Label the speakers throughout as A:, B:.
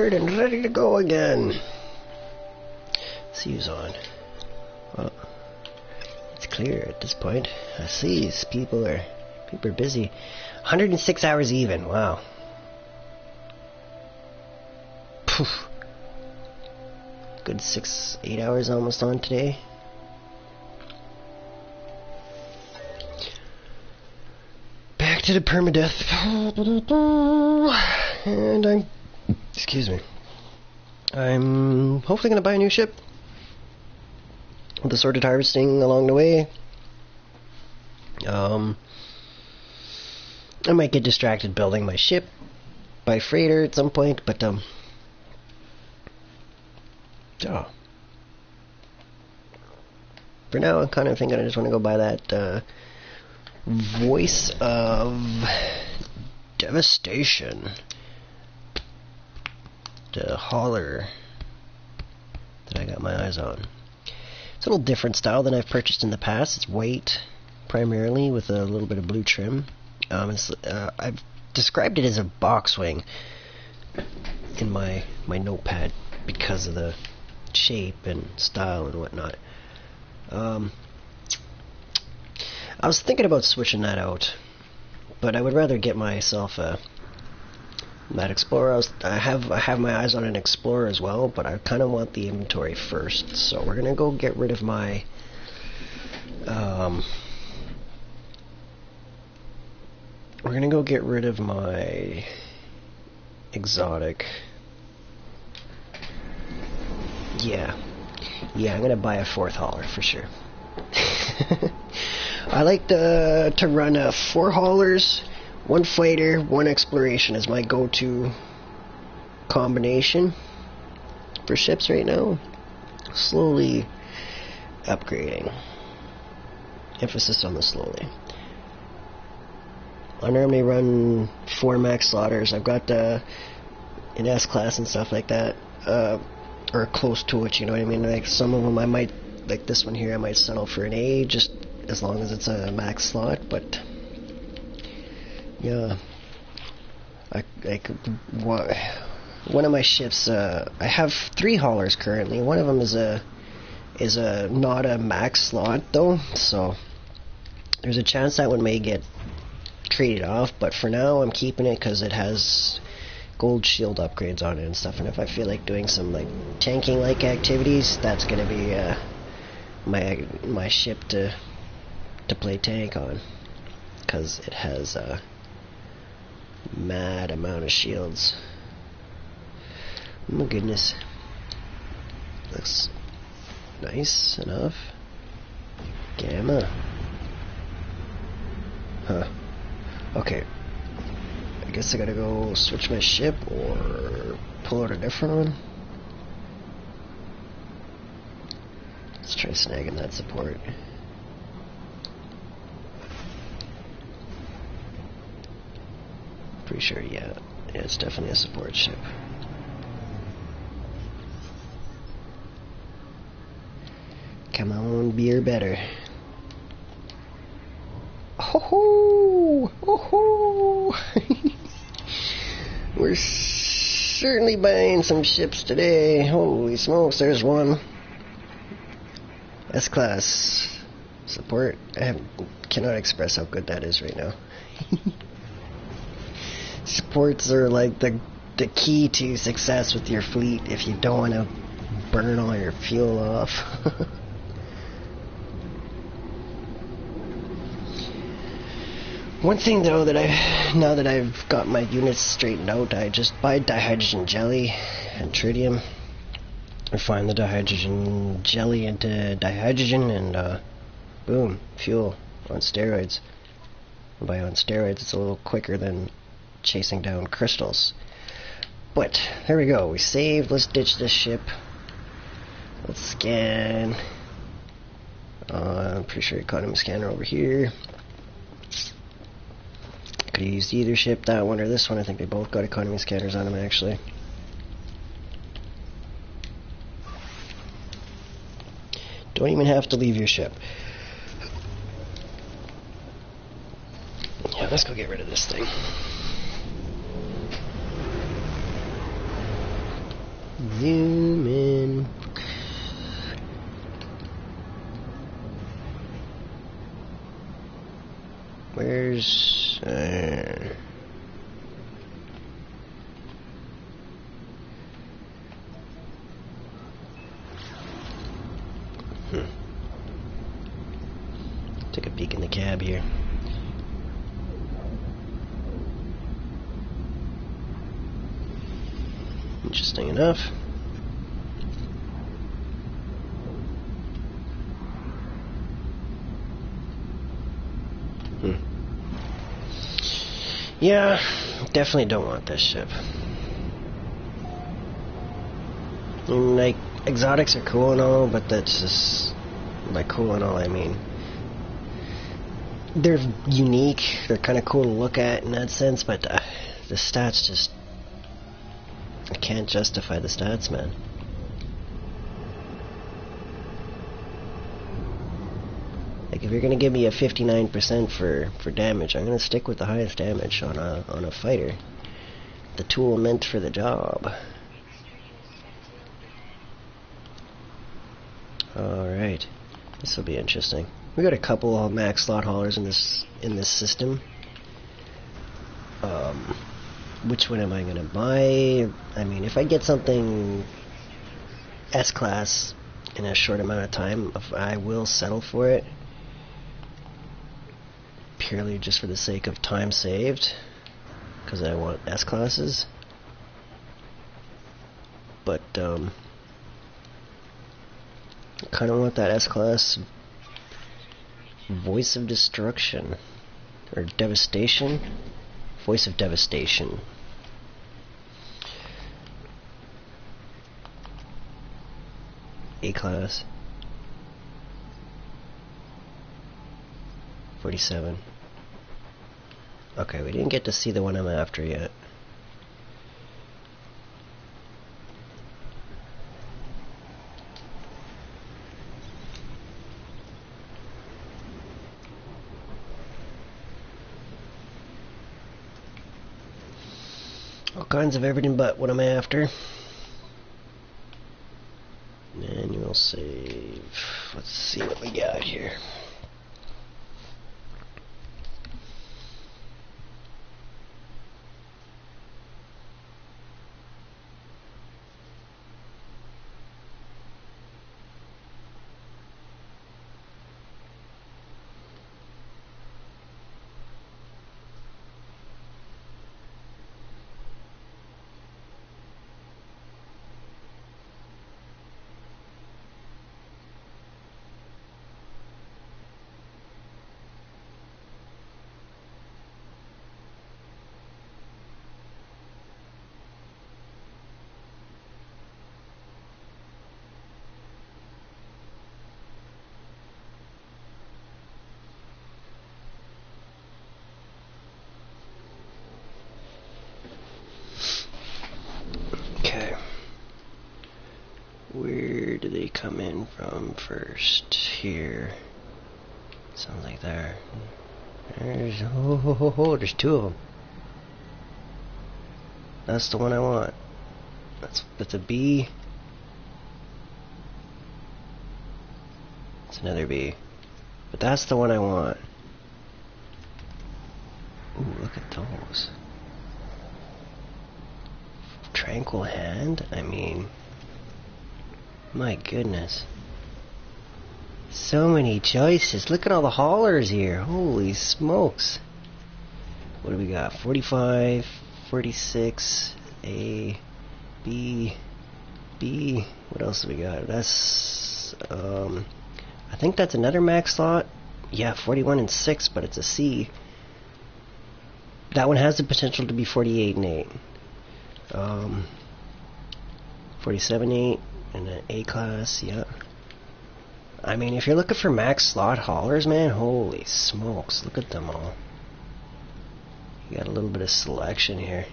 A: and ready to go again. See who's on. Well, it's clear at this point. I see people are busy. 106 hours even. Wow. Poof. Good 8 hours almost on today. Back to the PermaDeath. And excuse me. I'm hopefully going to buy a new ship with assorted harvesting along the way. I might get distracted building my ship by freighter at some point, but for now I'm kind of thinking I just want to go buy that Voice of Devastation, the hauler that I got my eyes on. It's a little different style than I've purchased in the past. It's white primarily with a little bit of blue trim. I've described it as a box wing in my notepad because of the shape and style and whatnot. I was thinking about switching that out, but I would rather get myself that Explorer. I have my eyes on an Explorer as well, but I kind of want the inventory first. So we're gonna go get rid of my exotic. Yeah, I'm gonna buy a 4th hauler for sure. I like to run 4 haulers, 1 fighter, 1 exploration as my go-to combination for ships right now. Slowly upgrading. Emphasis on the slowly. I normally run 4 max slaughters. I've got an S-class and stuff like that, or close to it, you know what I mean? Like some of them I might, like this one here, I might settle for an A, just as long as it's a max slot, but yeah, one of my ships, I have 3 haulers currently. One of them is not a max slot though, so there's a chance that one may get traded off, but for now I'm keeping it because it has gold shield upgrades on it and stuff, and if I feel like doing some like tanking like activities, that's gonna be my ship to play tank on, because it has a mad amount of shields. Oh my goodness, looks nice enough. Gamma. Huh. Okay, I guess I gotta go switch my ship or pull out a different one. Let's try snagging that support. Pretty sure, yeah, it's definitely a support ship. Come on, beer better. Oh ho! We're certainly buying some ships today. Holy smokes, there's one. S-class support. Cannot express how good that is right now. Supports are like the key to success with your fleet if you don't want to burn all your fuel off. One thing though, now that I've got my units straightened out, I just buy dihydrogen jelly and tritium. Refine the dihydrogen jelly into dihydrogen and boom, fuel on steroids. And by on steroids, it's a little quicker than chasing down crystals. But there we go, we saved. Let's ditch this ship. Let's scan. I'm pretty sure economy scanner over here. Could have used either ship, that one or this one. I think they both got economy scanners on them actually. Don't even have to leave your ship. Yeah, let's go get rid of this thing. Zoom in. Where's... Take a peek in the cab here. Interesting enough. Yeah, definitely don't want this ship. I mean, like, exotics are cool and all, but that's just... By cool and all, I mean... They're unique, they're kind of cool to look at in that sense, but the stats just... I can't justify the stats, man. Like, if you're gonna give me a 59% for damage, I'm gonna stick with the highest damage on a fighter. The tool meant for the job. Alright. This will be interesting. We got a couple of max slot haulers in this system. Which one am I gonna buy? I mean, if I get something S-class in a short amount of time, I will settle for it. Purely just for the sake of time saved, because I want S-classes. But I kind of want that S-class Voice of Destruction or Devastation. Voice of Devastation. A-class. 47. Okay, we didn't get to see the one I'm after yet. All kinds of everything but what I'm after. Manual save. Let's see what we got here. Where do they come in from first? Here. Sounds like there. There's there's two of them. That's the one I want. That's a B. It's another B. But that's the one I want. Ooh, look at those. Tranquil Hand? I mean... My goodness. So many choices. Look at all the haulers here. Holy smokes. What do we got? 45, 46, A, B, B. What else do we got? That's, I think that's another max slot. Yeah, 41 and 6, but it's a C. That one has the potential to be 48 and 8. 47, 8. And an A-class, yeah. I mean, if you're looking for max slot haulers, man, holy smokes, look at them all. You got a little bit of selection here.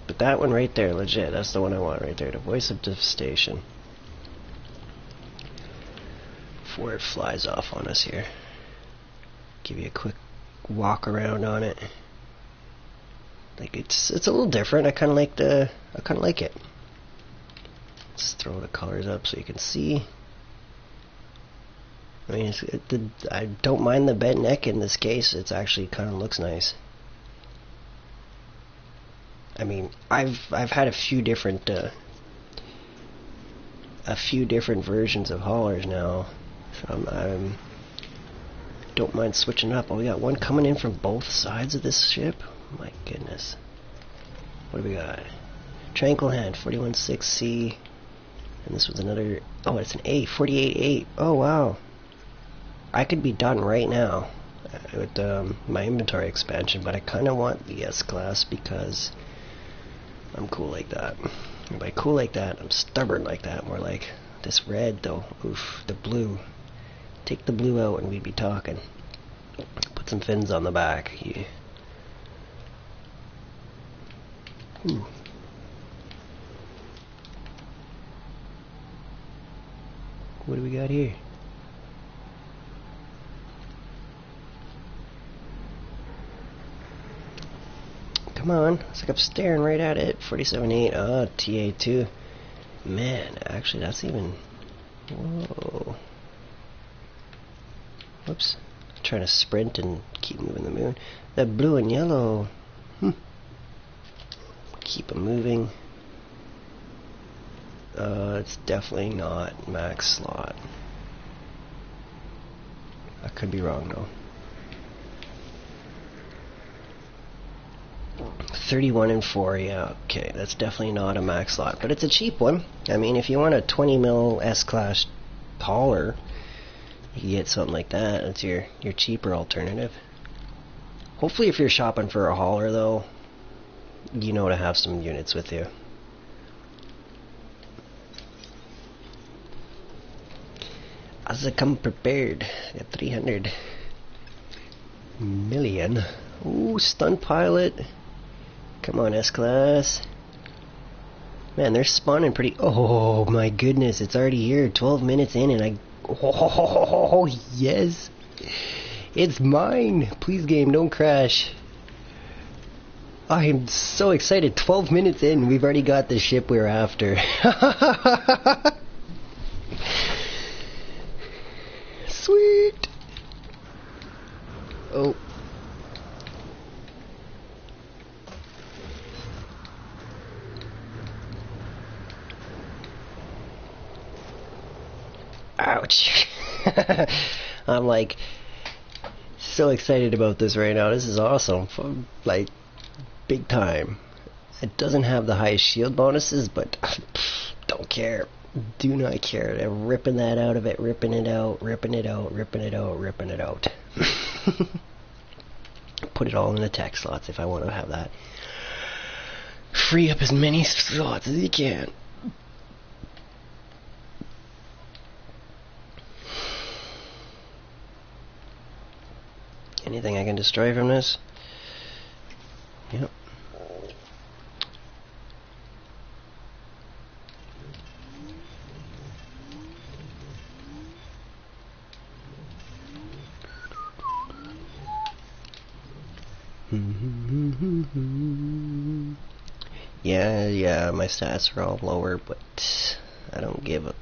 A: But that one right there, legit, that's the one I want right there, the Voice of Devastation. Before it flies off on us here. Give you a quick walk around on it. Like it's a little different. I kind of like it. Let's throw the colors up so you can see. I mean, I don't mind the bent neck in this case. It's actually kind of looks nice. I mean, I've had a few different versions of haulers now, so I'm don't mind switching up. Oh, we got one coming in from both sides of this ship. My goodness. What do we got? Tranquil Hand 41.6C, and this was another. Oh, it's an A 48.8. Oh wow. I could be done right now with my inventory expansion, but I kind of want the S-Class because I'm cool like that. And by cool like that, I'm stubborn like that. More like this red though. Oof, the blue. Take the blue out and we'd be talking. Put some fins on the back. Yeah. Ooh. What do we got here? Come on, it's like I'm staring right at it. 47.8, oh, TA2. Man, actually that's even... Whoa. Whoops. I'm trying to sprint and keep moving the moon. That blue and yellow. Keep them moving. It's definitely not max slot. I could be wrong though. 31 and 4, yeah, okay, that's definitely not a max slot, but it's a cheap one. I mean, if you want a 20 mil S-Class hauler, you can get something like that. It's your cheaper alternative. Hopefully if you're shopping for a hauler though, you know to have some units with you. As I come prepared, I got 300 million. Ooh, stunt pilot. Come on, S-Class. Man, they're spawning pretty... Oh, my goodness. It's already here. 12 minutes in and I... Oh, yes. It's mine. Please, game, don't crash. I am so excited. 12 minutes in. We've already got the ship we're after. Sweet. Oh. Ouch. I'm like so excited about this right now. This is awesome. Like big time. It doesn't have the highest shield bonuses, but don't care. Do not care. They're ripping that out of it, ripping it out, ripping it out, ripping it out, ripping it out. Put it all in the tech slots if I want to have that. Free up as many slots as you can. Anything I can destroy from this? Yep. Yeah, my stats are all lower, but I don't give a...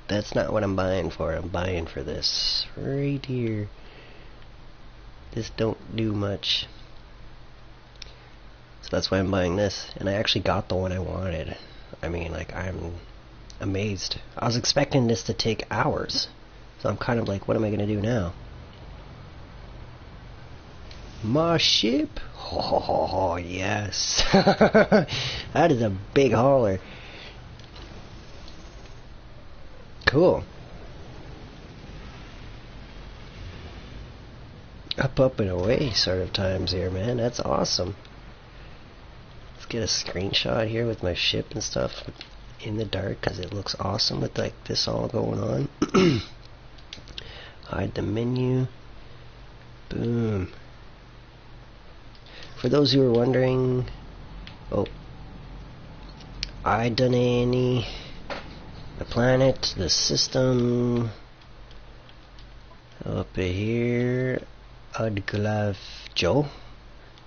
A: That's not what I'm buying for. I'm buying for this right here. This don't do much. So that's why I'm buying this. And I actually got the one I wanted. I mean, like, I'm amazed. I was expecting this to take hours. So I'm kind of like, what am I going to do now? My ship? Oh, yes. That is a big hauler. Cool. Up and away sort of times here, man. That's awesome. Let's get a screenshot here with my ship and stuff in the dark because it looks awesome with like this all going on. Hide the menu. Boom. For those who are wondering, oh, I done any, the planet, the system, up here. Adglav Joe.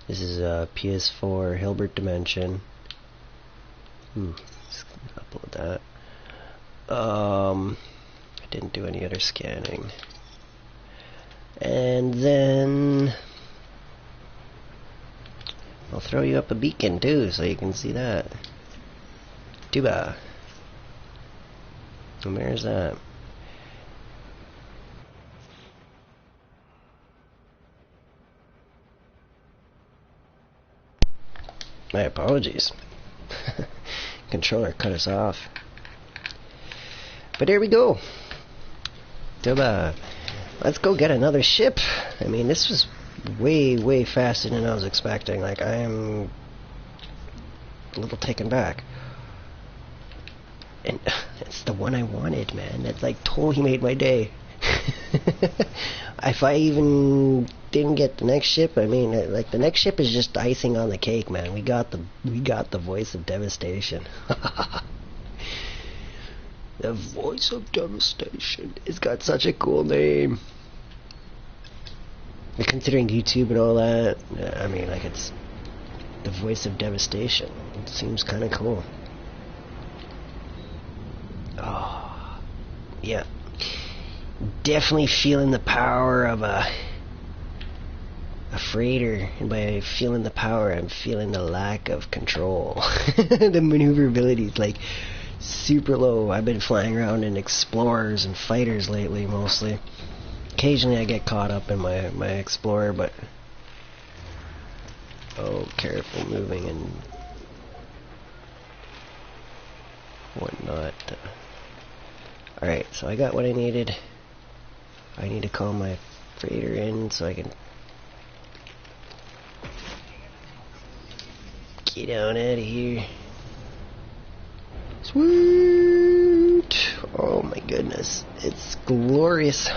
A: This is a PS4 Hilbert dimension. Let's upload that. I didn't do any other scanning. And then I'll throw you up a beacon too, so you can see that. Tuba. And where's that? My apologies. Controller cut us off. But here we go. Tuba. Let's go get another ship. I mean, this was way faster than I was expecting. Like, I am a little taken back. And it's the one I wanted, man. That like totally made my day. If I even didn't get the next ship, I mean, like the next ship is just icing on the cake, man. We got the voice of devastation. The voice of devastation. It's got such a cool name. And considering YouTube and all that, I mean, like it's the voice of devastation. It seems kind of cool. Oh, yeah. Definitely feeling the power of a freighter, and by feeling the power, I'm feeling the lack of control. The maneuverability is like super low. I've been flying around in Explorers and Fighters lately, mostly. Occasionally I get caught up in my Explorer, but oh, careful moving and whatnot. Alright, so I got what I needed. I need to call my freighter in so I can get on out of here. Sweet! Oh my goodness, it's glorious.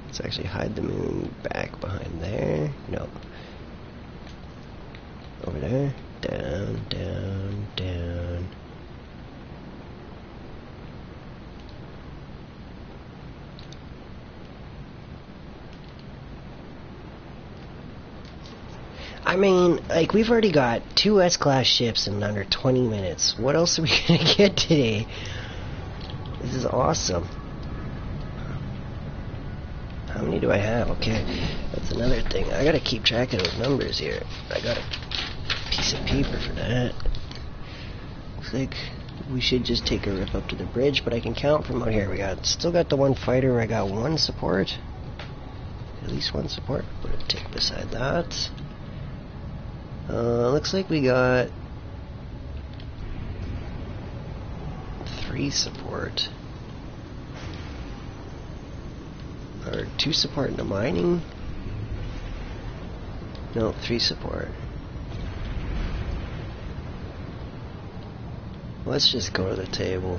A: Let's actually hide the moon back behind there. No. Over there. Down, down, down. I mean, like, we've already got 2 S-class ships in under 20 minutes. What else are we gonna get today? This is awesome. How many do I have? Okay, that's another thing. I gotta keep track of those numbers here. I got a piece of paper for that. Looks like we should just take a rip up to the bridge, but I can count from out here. We still got the 1 fighter. I got 1 support. At least 1 support. Put a tick beside that. Looks like we got 3 support. Or 2 support in the mining? No, 3 support. Let's just go to the table.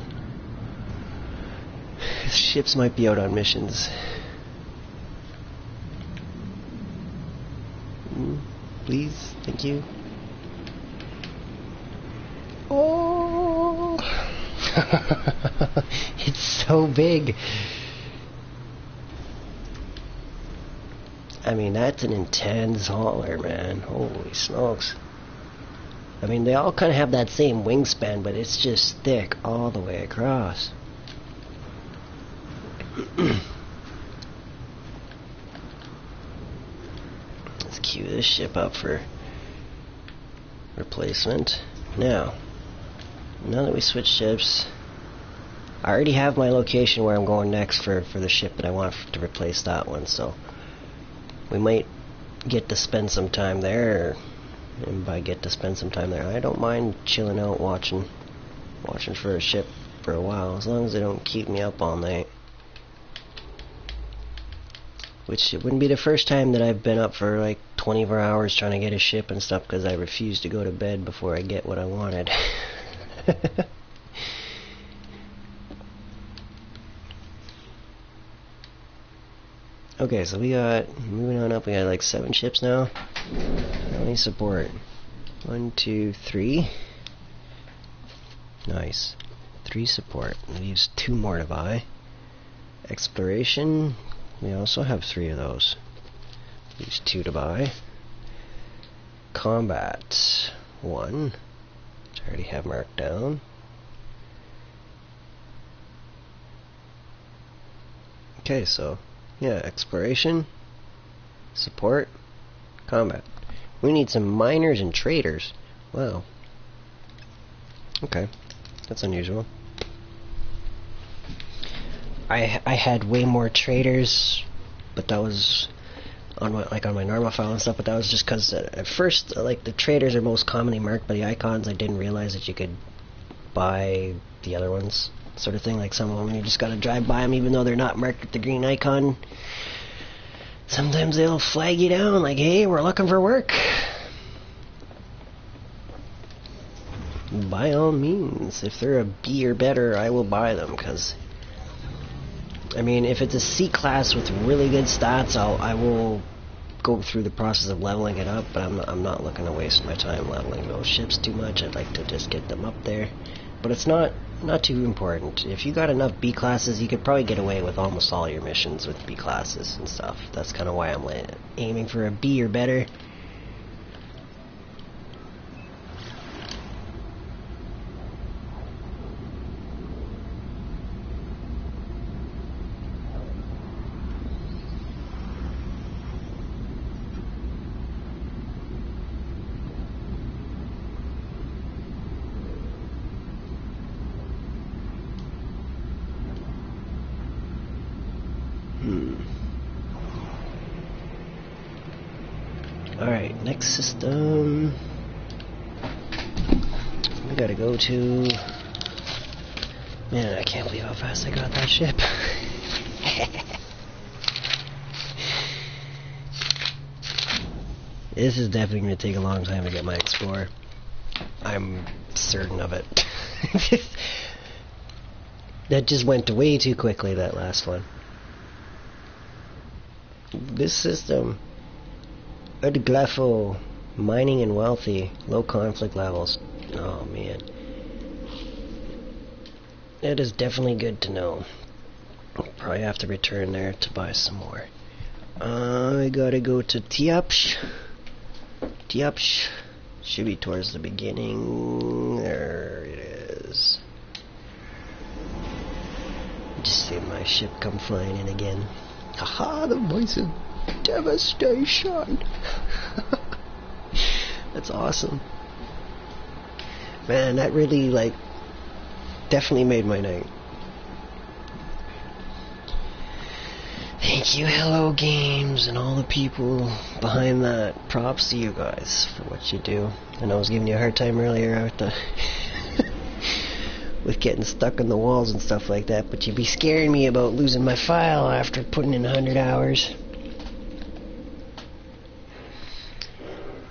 A: Ships might be out on missions. Please, thank you. Oh! It's so big. I mean, that's an intense hauler, man. Holy smokes. I mean, they all kind of have that same wingspan, but it's just thick all the way across. Let's queue this ship up for replacement. Now that we switch ships, I already have my location where I'm going next for the ship that I want to replace that one, so we might get to spend some time there. And by get to spend some time there, I don't mind chilling out watching for a ship for a while, as long as they don't keep me up all night. Which it wouldn't be the first time that I've been up for like 24 hours trying to get a ship and stuff, because I refused to go to bed before I get what I wanted. Okay, so we got, moving on up, we got like 7 ships now. How many support? 1, 2, 3. Nice. 3 support. Leaves 2 more to buy. Exploration, we also have 3 of those. Leaves 2 to buy. Combat, 1, which I already have marked down. Okay, so, yeah, exploration, support, combat. We need some miners and traders. Wow. Okay, that's unusual. I had way more traders, but that was on my normal file and stuff. But that was just because at first, like, the traders are most commonly marked by the icons. I didn't realize that you could buy the other ones, sort of thing. Like some of them, you just gotta drive by them, even though they're not marked with the green icon. Sometimes they'll flag you down, like, "Hey, we're looking for work." By all means, if they're a B or better, I will buy them, because I mean, if it's a C class with really good stats, I will go through the process of leveling it up, but I'm not looking to waste my time leveling those ships too much. I'd like to just get them up there. But it's not too important. If you got enough B classes, you could probably get away with almost all your missions with B classes and stuff. That's kind of why I'm aiming for a B or better. Alright, next system. We gotta go to... Man, I can't believe how fast I got that ship. This is definitely gonna take a long time to get my Explorer. I'm certain of it. That just went way too quickly, that last one. This system, Udglafo, mining and wealthy, low conflict levels. Oh man, it is definitely good to know. I'll probably have to return there to buy some more. I gotta go to Tiapsh. Tiapsh should be towards the beginning. There it is. Just see my ship come flying in again. Haha, the voice of devastation. That's awesome. Man, that really, like, definitely made my night. Thank you, Hello Games, and all the people behind that. Props to you guys for what you do. I know I was giving you a hard time earlier with the with getting stuck in the walls and stuff like that, but you'd be scaring me about losing my file after putting in 100 hours.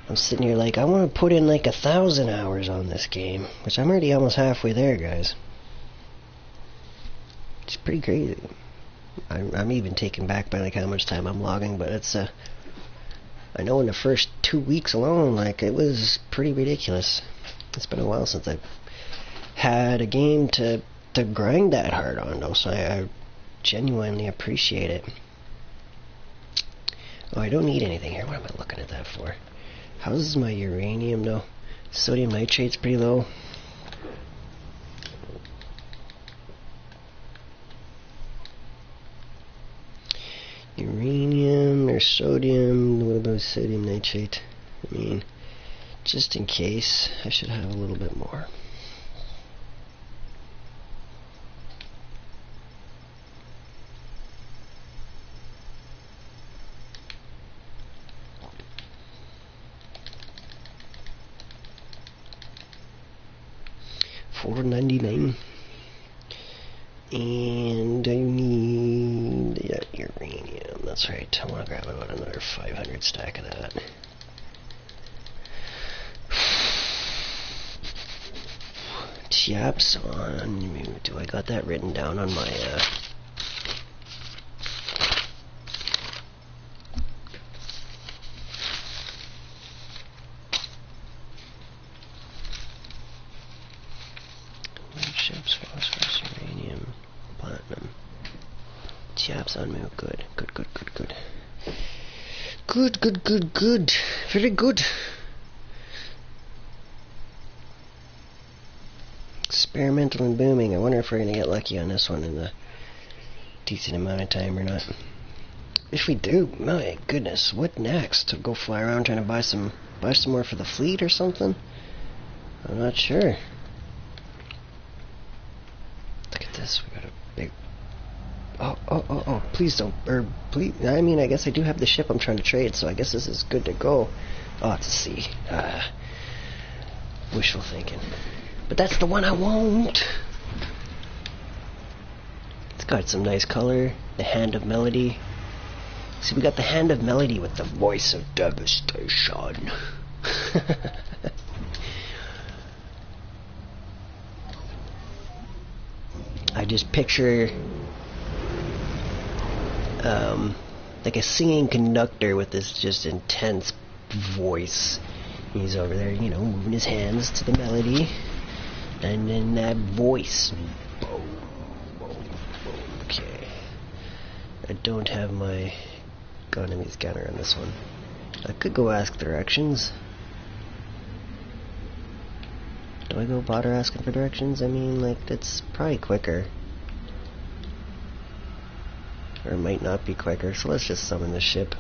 A: I'm sitting here like, I want to put in like 1,000 hours on this game, which I'm already almost halfway there, guys. It's pretty crazy. I'm even taken back by like how much time I'm logging, but it's I know in the first 2 weeks alone, like, it was pretty ridiculous. It's been a while since I've had a game to grind that hard on, though, so I genuinely appreciate it. Oh, I don't need anything here. What am I looking at that for? How's my uranium, though? Sodium nitrate's pretty low. Uranium, there's sodium. What about sodium nitrate? I mean, just in case, I should have a little bit more. $4.99, and I need that uranium. That's right. I want to grab about another 500 stack of that. Chaps on. Do I got that written down on my? Ships, phosphorus. Chaps on move. Good. Good, good, good, good. Good, good, good, good. Very good. Experimental and booming. I wonder if we're going to get lucky on this one in a decent amount of time or not. If we do, my goodness, what next? To go fly around trying to buy some more for the fleet or something? I'm not sure. Look at this. We got a big... Oh, please don't... please... I mean, I guess I do have the ship I'm trying to trade, so I guess this is good to go. Oh, it's a C. Wishful thinking. But that's the one I want! It's got some nice color. The Hand of Melody. See, we got the Hand of Melody with the voice of devastation. I just picture like a singing conductor with this just intense voice. He's over there, you know, moving his hands to the melody, and then that voice. Boom, boom, boom. Okay, I don't have my economy scanner on this one. I could go ask directions. Do I go bother asking for directions? I mean, like, that's probably quicker. Or it might not be quicker, so let's just summon the ship.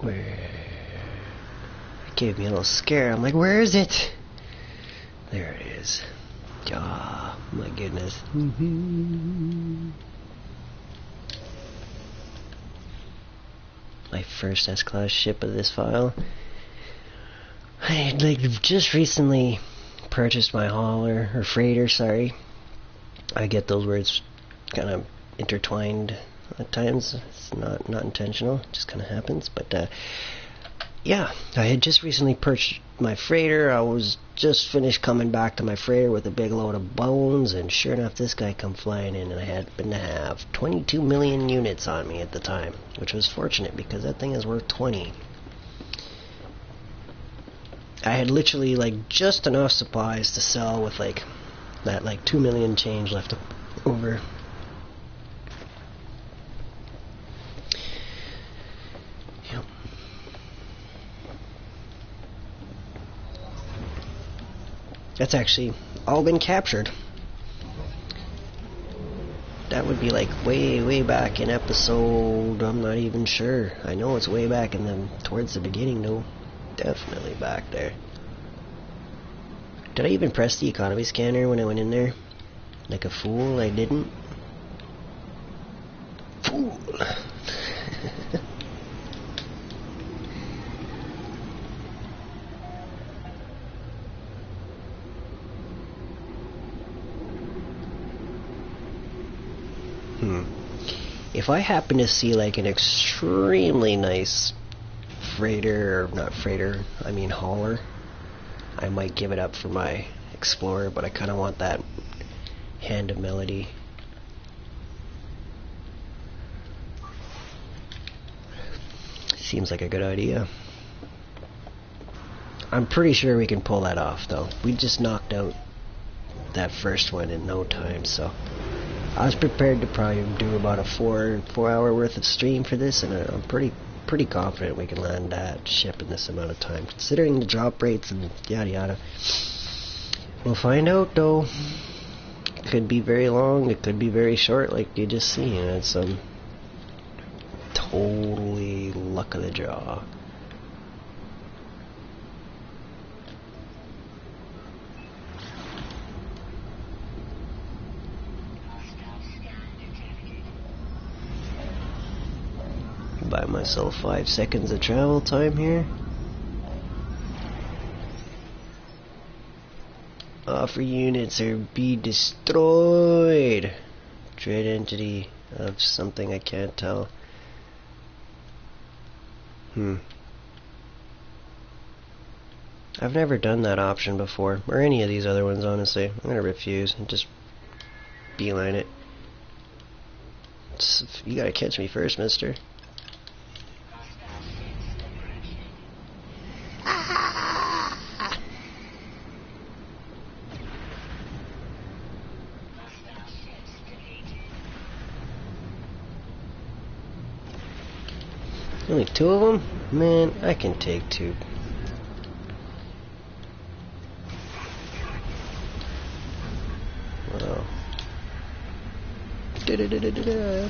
A: It gave me a little scare. I'm like, where is it? There it is. Ah, my goodness. My first S-Class ship of this file. I had like just recently purchased my hauler, or freighter, sorry. I get those words kind of intertwined at times. It's not intentional, it just kind of happens. But yeah, I had just recently purchased my freighter. I was just finished coming back to my freighter with a big load of bones, and sure enough, this guy come flying in, and I happened to have 22 million units on me at the time, which was fortunate because that thing is worth 20. I had literally like just enough supplies to sell with like that like 2 million change left over. Yep. That's actually all been captured. That would be like way back in episode, I'm not even sure. I know it's way back in the towards the beginning though. Definitely back there. Did I even press the economy scanner when I went in there? Like a fool, I didn't. Fool! If I happen to see like an extremely nice freighter, or not freighter, I mean hauler, I might give it up for my Explorer, but I kind of want that Hand of Melody. Seems like a good idea. I'm pretty sure we can pull that off though. We just knocked out that first one in no time, so I was prepared to probably do about a 4 hour worth of stream for this, and I'm pretty confident we can land that ship in this amount of time, considering the drop rates and yada yada. We'll find out though. It could be very long, it could be very short, like you just seen. It's totally luck of the draw. Buy myself 5 seconds of travel time here. Offer units or be destroyed. Dread entity of something I can't tell. I've never done that option before, or any of these other ones, honestly. I'm gonna refuse and just beeline it. You gotta catch me first, mister. Only 2 of them? Man, I can take 2. Wow. Da-da-da-da-da-da.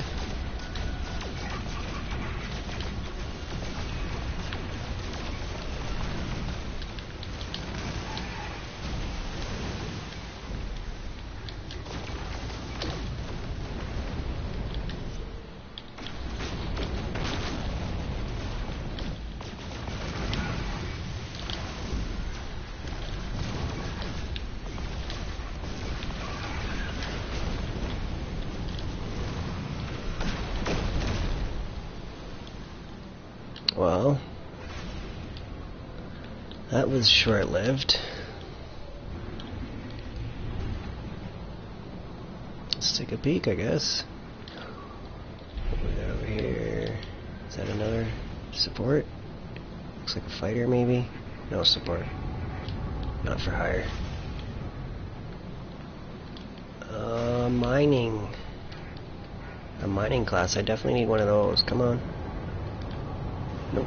A: Well, that was short-lived. Let's take a peek, I guess. What we got over here? Is that another support? Looks like a fighter, maybe? No support. Not for hire. Mining. A mining class. I definitely need one of those. Come on. Nope.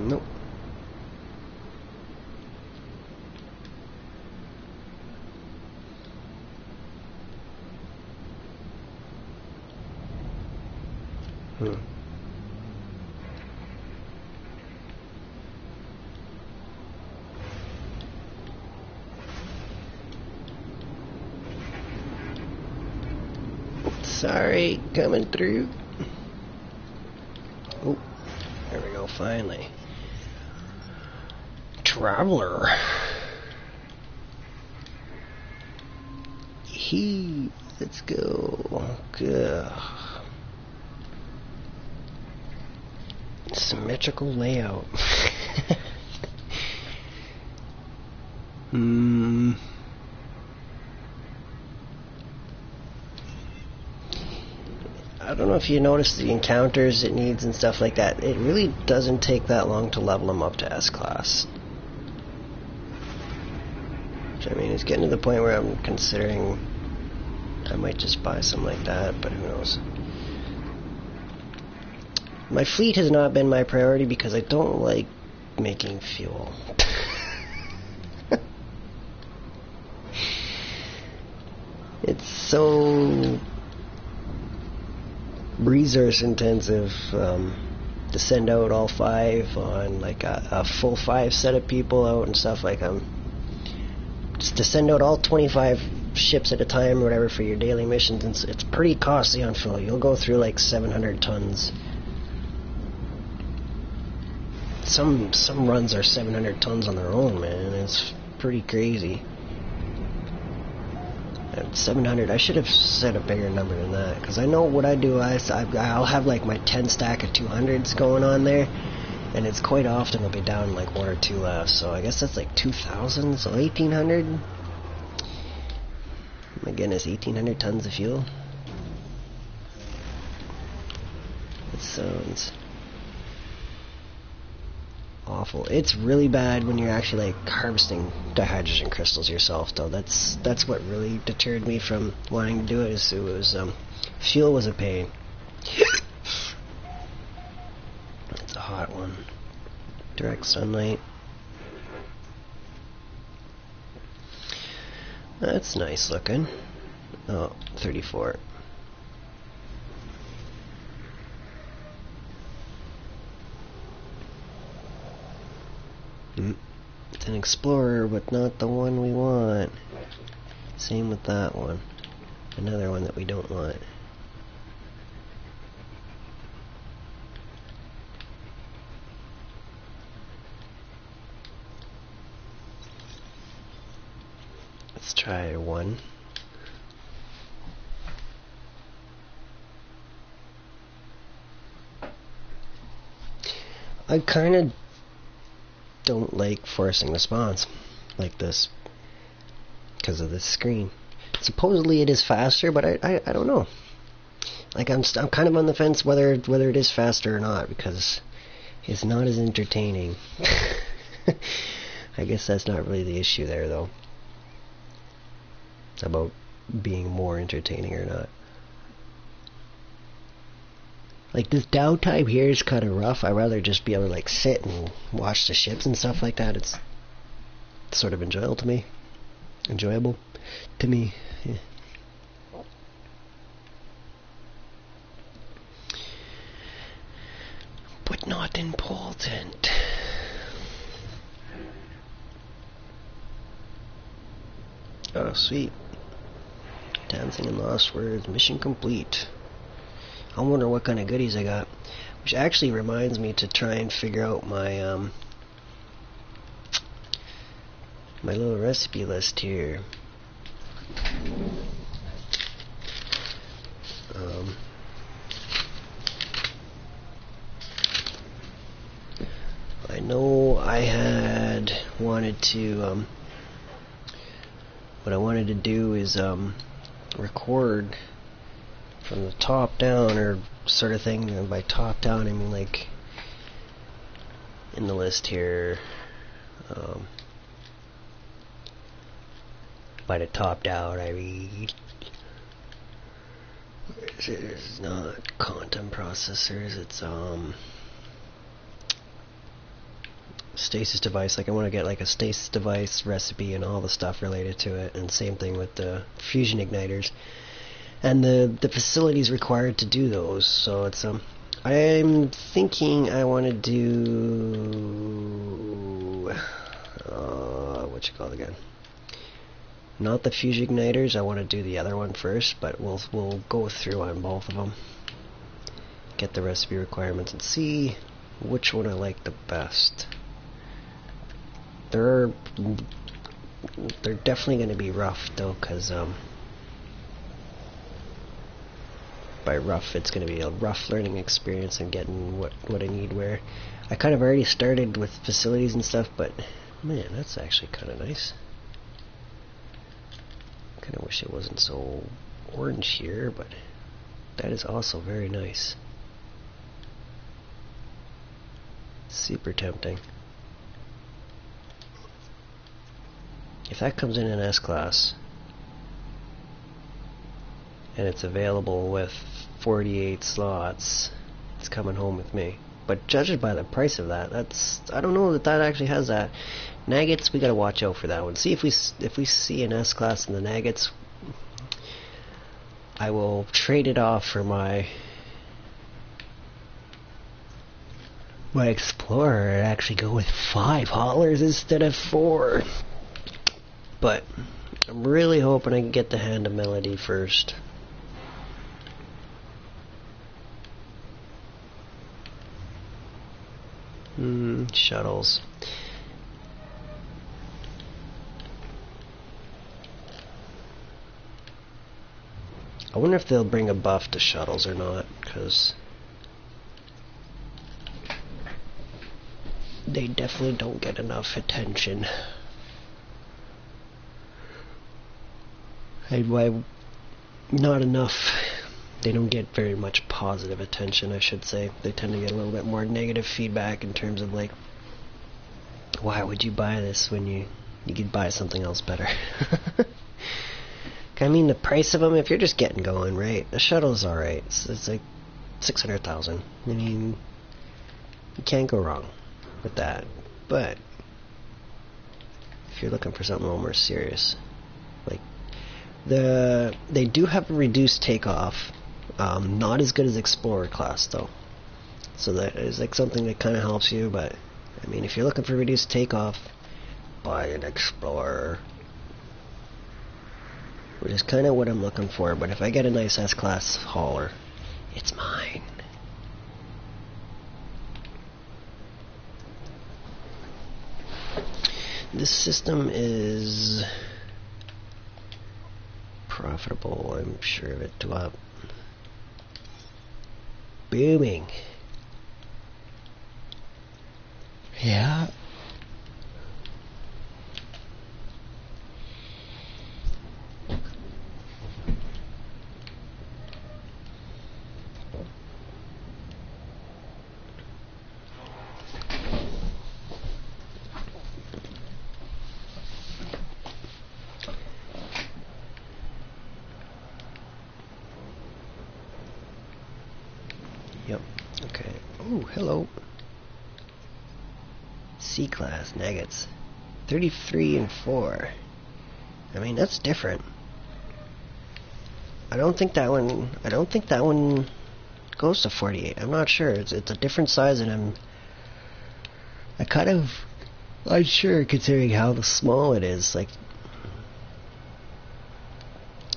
A: Nope. Sorry, coming through. Oh, there we go, finally. Traveler. Let's go. Good. Symmetrical layout. I don't know if you notice the encounters it needs and stuff like that. It really doesn't take that long to level them up to S-Class. Which, I mean, it's getting to the point where I'm considering I might just buy something like that, but who knows. My fleet has not been my priority because I don't like making fuel. It's so resource intensive to send out all 5 on like a full 5 set of people out and stuff. Like just to send out all 25 ships at a time or whatever for your daily missions, and it's pretty costly on fuel. You'll go through like 700 tons. Some runs are 700 tons on their own, man. It's pretty crazy. At 700, I should have set a bigger number than that, because I know what I do. I'll have like my 10 stack of 200s going on there, and it's quite often I'll be down like 1 or 2 left. So I guess that's like 2,000, so 1,800. My goodness, 1,800 tons of fuel. It sounds awful. It's really bad when you're actually like harvesting dihydrogen crystals yourself, though. That's what really deterred me from wanting to do it. It was fuel was a pain. It's a hot one. Direct sunlight. That's nice looking. Oh, 34. It's an explorer, but not the one we want. This Same with that one. Another one that we don't want. Let's try one. I kind of don't like forcing response like this because of this screen. Supposedly it is faster, but I don't know. Like I'm kind of on the fence whether it is faster or not, because it's not as entertaining. I guess that's not really the issue there, though. It's about being more entertaining or not. Like, this downtime here is kind of rough. I'd rather just be able to, like, sit and watch the ships and stuff like that. It's sort of enjoyable to me. Yeah. But not important. Oh, sweet. Dancing in Lost Words. Mission complete. I wonder what kind of goodies I got. Which actually reminds me to try and figure out my my little recipe list here. I know I had wanted to what I wanted to do is record from the top down, or sort of thing. And by top down I mean like in the list here, by the top down I mean, it's not content processors, it's stasis device. Like I want to get like a stasis device recipe and all the stuff related to it, and same thing with the fusion igniters and the facilities required to do those. So it's I'm thinking I want to do what you call it again? Not the fusion igniters. I want to do the other one first, but we'll go through on both of them, get the recipe requirements, and see which one I like the best. They're definitely going to be rough though, because by rough it's going to be a rough learning experience and getting what I need where. I kind of already started with facilities and stuff, but man, that's actually kind of nice. Kind of wish it wasn't so orange here, but that is also very nice. Super tempting. If that comes in an S-Class and it's available with 48 slots, it's coming home with me. But judging by the price of that, I don't know that actually has that. Nuggets, we gotta watch out for that one. See if we see an S-Class in the Nuggets, I will trade it off for my Explorer and actually go with 5 haulers instead of 4. But I'm really hoping I can get the Hand of Melody first. Shuttles. I wonder if they'll bring a buff to shuttles or not, because they definitely don't get enough attention. Not enough. They don't get very much positive attention, I should say. They tend to get a little bit more negative feedback in terms of like, why would you buy this when you could buy something else better? I mean, the price of them, if you're just getting going, right? The shuttle's alright. It's like 600,000. I mean, you can't go wrong with that. But if you're looking for something a little more serious, like they do have a reduced takeoff. Not as good as Explorer class though. So that is like something that kind of helps you. But I mean, if you're looking for reduced takeoff, buy an Explorer. which is kind of what I'm looking for. But if I get a nice S-Class hauler, it's mine. This system is profitable, I'm sure of it. Booming. Yeah. Yep. Okay. Oh, hello. C-Class nuggets. 33 and 4. I mean, that's different. I don't think that one goes to 48. I'm not sure. It's a different size, and I'm kind of unsure considering how small it is. Like,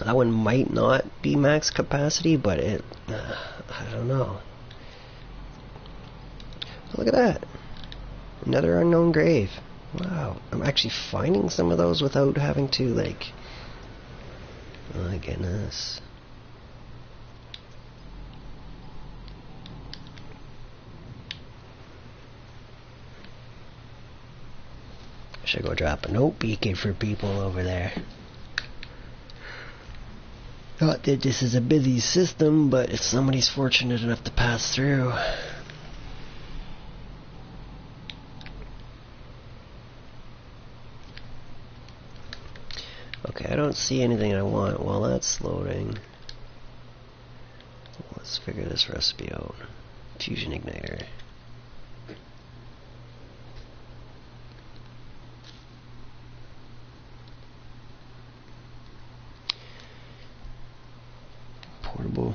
A: that one might not be max capacity, but I don't know. Look at that. Another unknown grave. Wow. I'm actually finding some of those without having to, like... Oh my goodness. Should go drop a note beacon for people over there. Not that this is a busy system, but if somebody's fortunate enough to pass through... Okay, I don't see anything I want while that's loading. Let's figure this recipe out. Fusion igniter. Portable.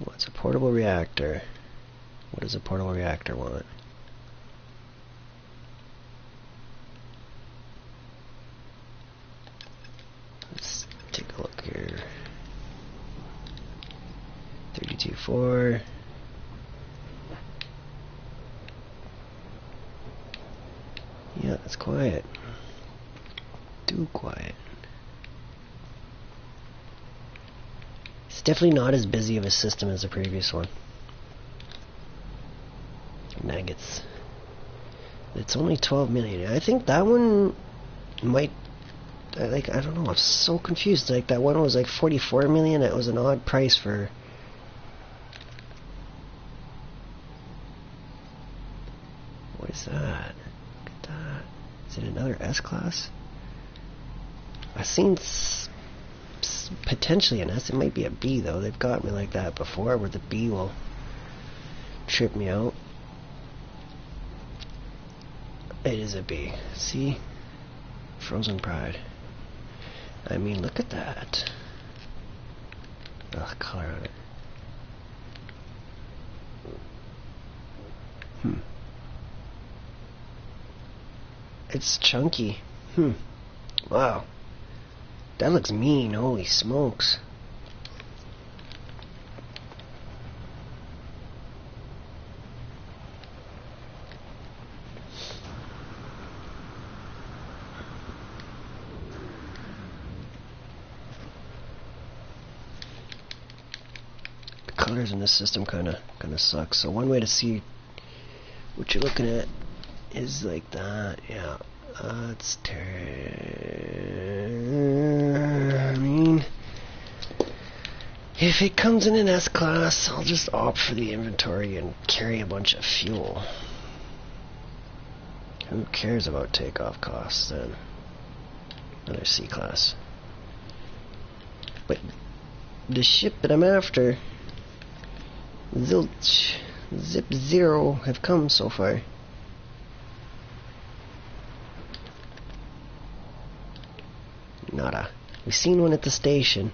A: What's a portable reactor? What does a portable reactor want? Let's take a look here. 32.4. Yeah, it's quiet. Too quiet. It's definitely not as busy of a system as the previous one. Nuggets. It's only 12 million. I think that one might... I don't know, I'm so confused. Like, that one was like 44 million. It was an odd price for... What is that? Look at that. Is it another S-Class? I've seen... potentially an S. It might be a B though. They've got me like that before, where the B will trip me out. It is a B. See? Frozen Pride. I mean, look at that. Ugh, color on it. It's chunky. Wow. That looks mean, holy smokes. The colors in this system kinda suck. So one way to see what you're looking at is like that, yeah. It's I mean, if it comes in an S-Class, I'll just opt for the inventory and carry a bunch of fuel. Who cares about takeoff costs then? Another C-Class. But the ship that I'm after, zilch, zip zero, have come so far. Nada. We've seen one at the station.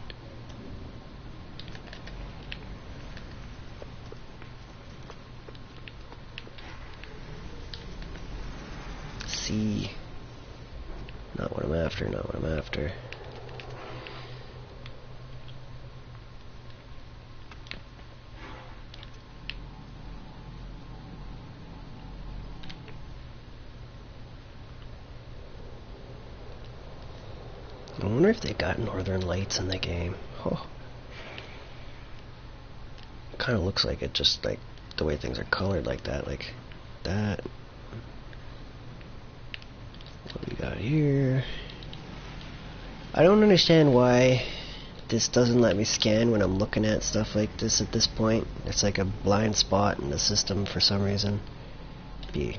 A: C. Not what I'm after, not what I'm after. I wonder if they got Northern Lights in the game. Oh. Kind of looks like it, just like the way things are colored like that, like that. What we got here? I don't understand why this doesn't let me scan when I'm looking at stuff like this at this point. It's like a blind spot in the system for some reason. B.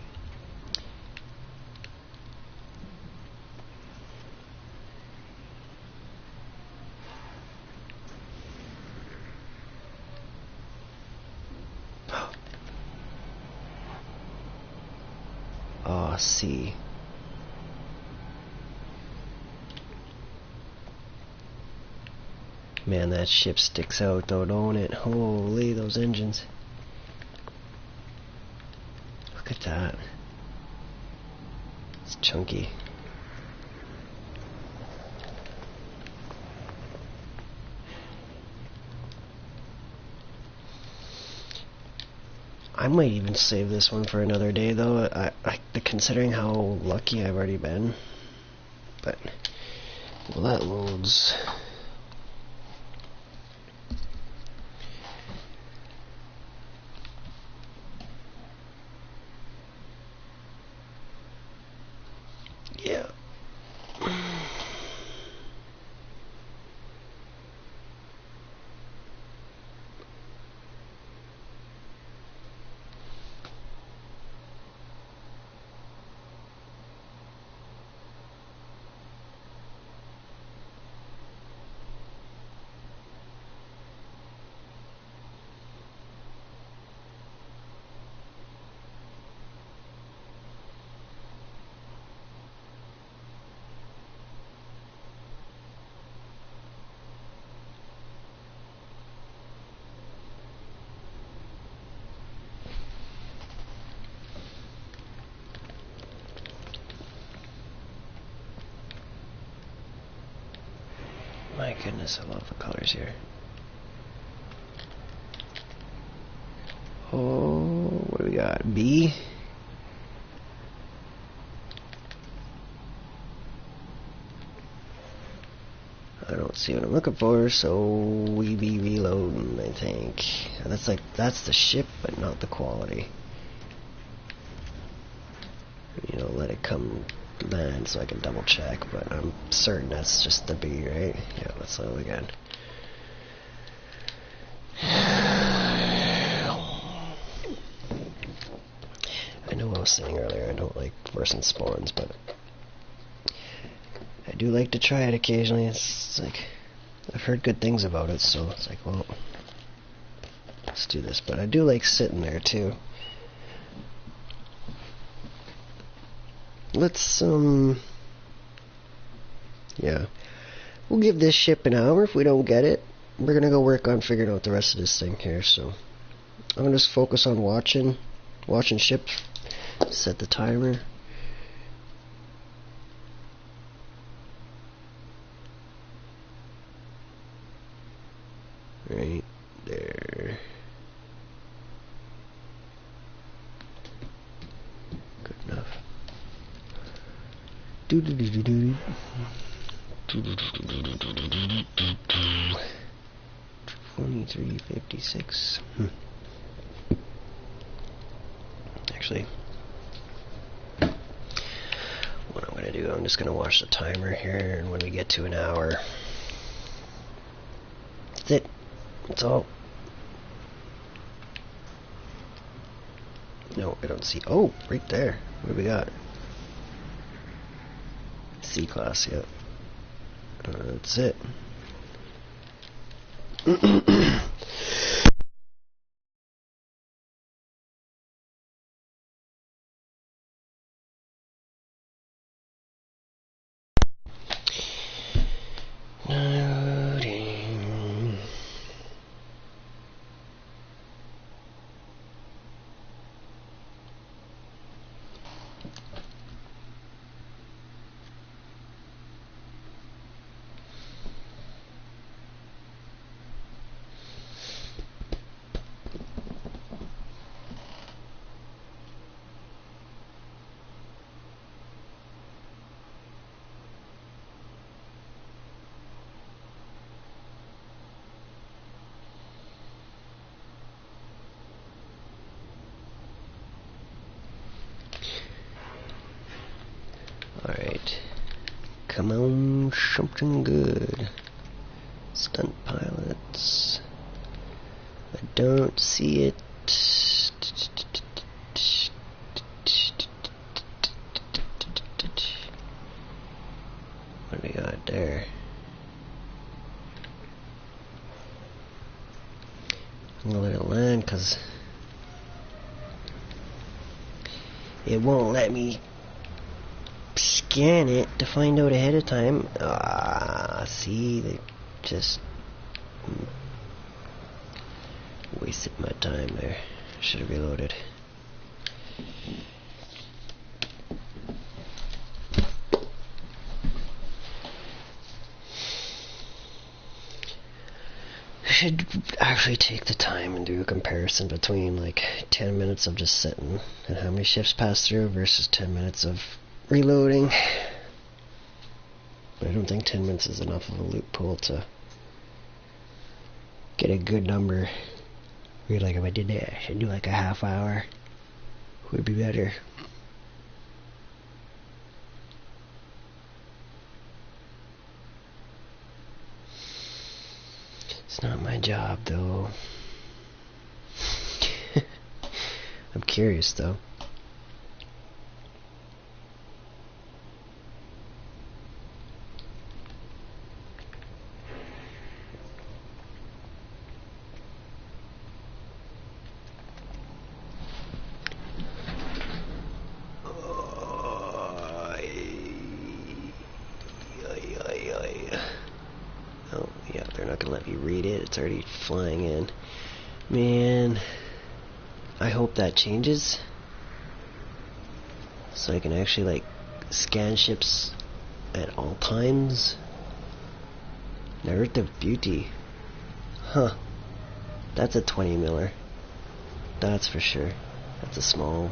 A: Oh, C. Man, that ship sticks out though, don't it? Holy, those engines. Look at that. It's chunky. I might even save this one for another day though, considering how lucky I've already been. But, well, that loads. Yeah. My goodness, I love the colors here. Oh, what do we got? B? I don't see what I'm looking for, so we be reloading, I think. That's the ship, but not the quality. You know, let it come land so I can double check, but I'm certain that's just the B, right? Yeah, let's load again. I know I was saying earlier I don't like forcing spawns, but I do like to try it occasionally. It's like, I've heard good things about it, so it's like, well, let's do this. But I do like sitting there too. Let's, yeah. We'll give this ship an hour. If we don't get it, we're gonna go work on figuring out the rest of this thing here, so I'm gonna just focus on watching ship, set the timer. Right there. Good enough. 23:56. Actually, what I'm gonna do, I'm just gonna watch the timer here, and when we get to an hour, that's it. That's all. No, I don't see. Oh, right there. What do we got? C-class, yeah. That's it. Loading. Come on, something good. Stunt pilots. I don't see it. What do we got there? I'm gonna let it land because it won't let me scan it to find out ahead of time. See, they just wasted my time there. Should have reloaded. I should actually take the time and do a comparison between like 10 minutes of just sitting and how many shifts pass through versus 10 minutes of reloading. But I don't think 10 minutes is enough of a loot pool to get a good number. Weird, like if I did that, I should do like a half hour. Would be better. It's not my job though. I'm curious though. Oh, yeah, they're not gonna let me read it. It's already flying in. Man, I hope that changes. So I can actually, like, scan ships at all times. Narrative beauty. Huh. That's a 20 miller. That's for sure. That's a small.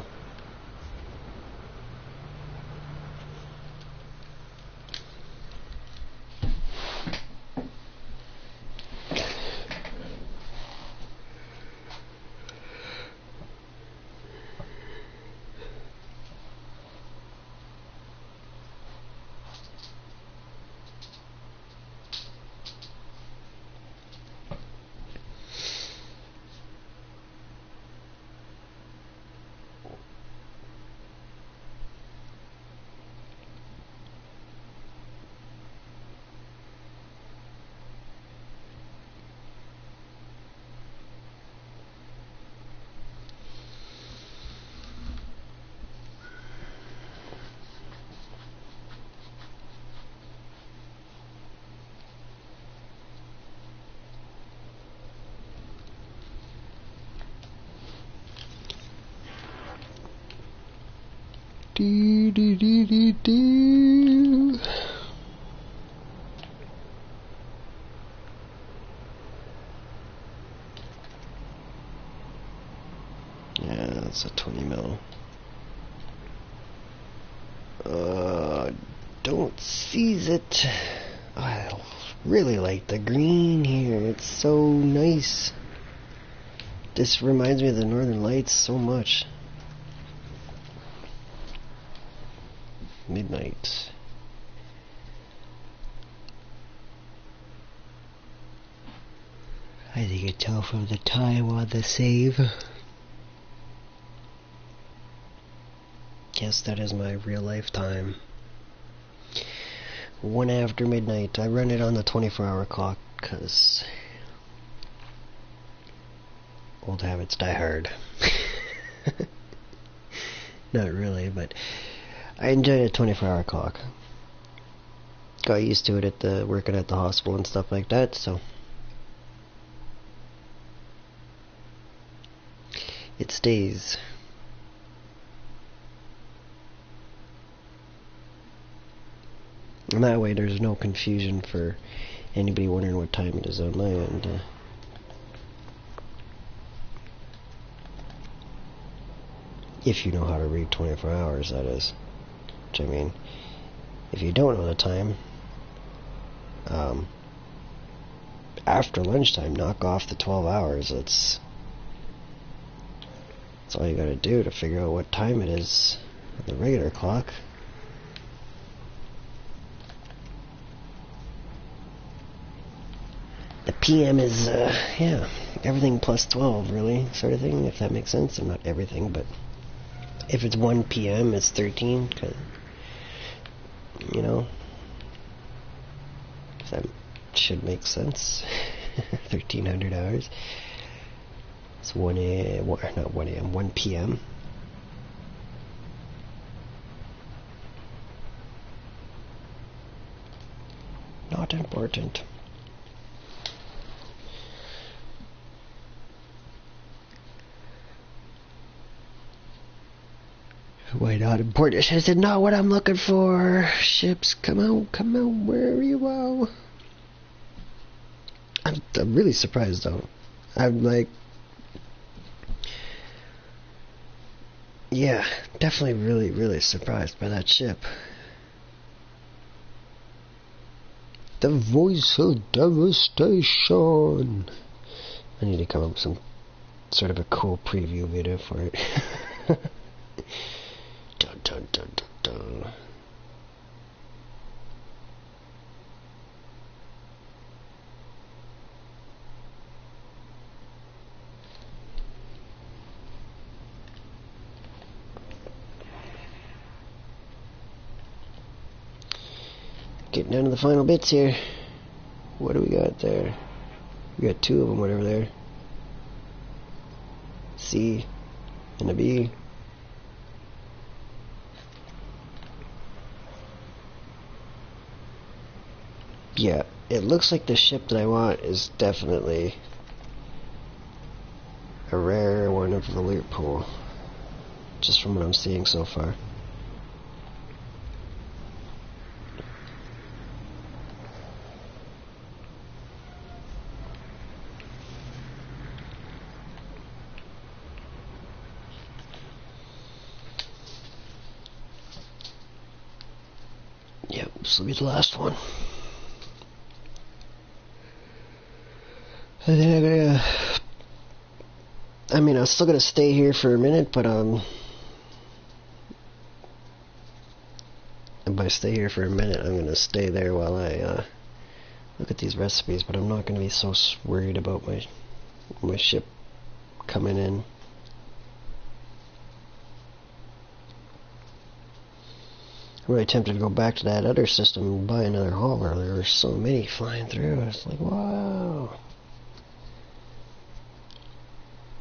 A: Do, do, do, do, do. Yeah, that's a 20 mil. Don't seize it. I really like the green here. It's so nice. This reminds me of the Northern Lights so much. Midnight. As you can tell from the time on the save. Yes, that is my real life time. 1 after midnight. I run it on the 24-hour clock because old habits die hard. Not really, but I enjoy a 24-hour clock. Got used to it at the working at the hospital and stuff like that, so it stays. And that way there's no confusion for anybody wondering what time it is on my end. If you know how to read 24 hours, that is. Which, I mean, if you don't know the time, after lunchtime, knock off the 12 hours. That's all you gotta do to figure out what time it is on the regular clock. The PM is, yeah, everything plus 12, really, sort of thing, if that makes sense. And not everything, but if it's 1 PM, it's 13, cause, you know, that should make sense. 1,300 hours. It's 1 a.m., not 1 a.m., 1 p.m. Not important. Why not important? I said, not what I'm looking for. Ships, come out, wherever you go. I'm really surprised, though. I'm like, yeah, definitely really, really surprised by that ship. The voice of devastation. I need to come up with some sort of a cool preview video for it. Dun, dun, dun, dun, dun. Getting down to the final bits here. What do we got there? We got 2 of them, whatever there. C and a B. Yeah, it looks like the ship that I want is definitely a rare one of the loot pool, just from what I'm seeing so far. Yep, this will be the last one. I think I mean, I'm still gonna stay here for a minute, but if I stay here for a minute, I'm gonna stay there while I look at these recipes. But I'm not gonna be so worried about my ship coming in. I'm really tempted to go back to that other system and buy another hauler. There were so many flying through. It's like, wow.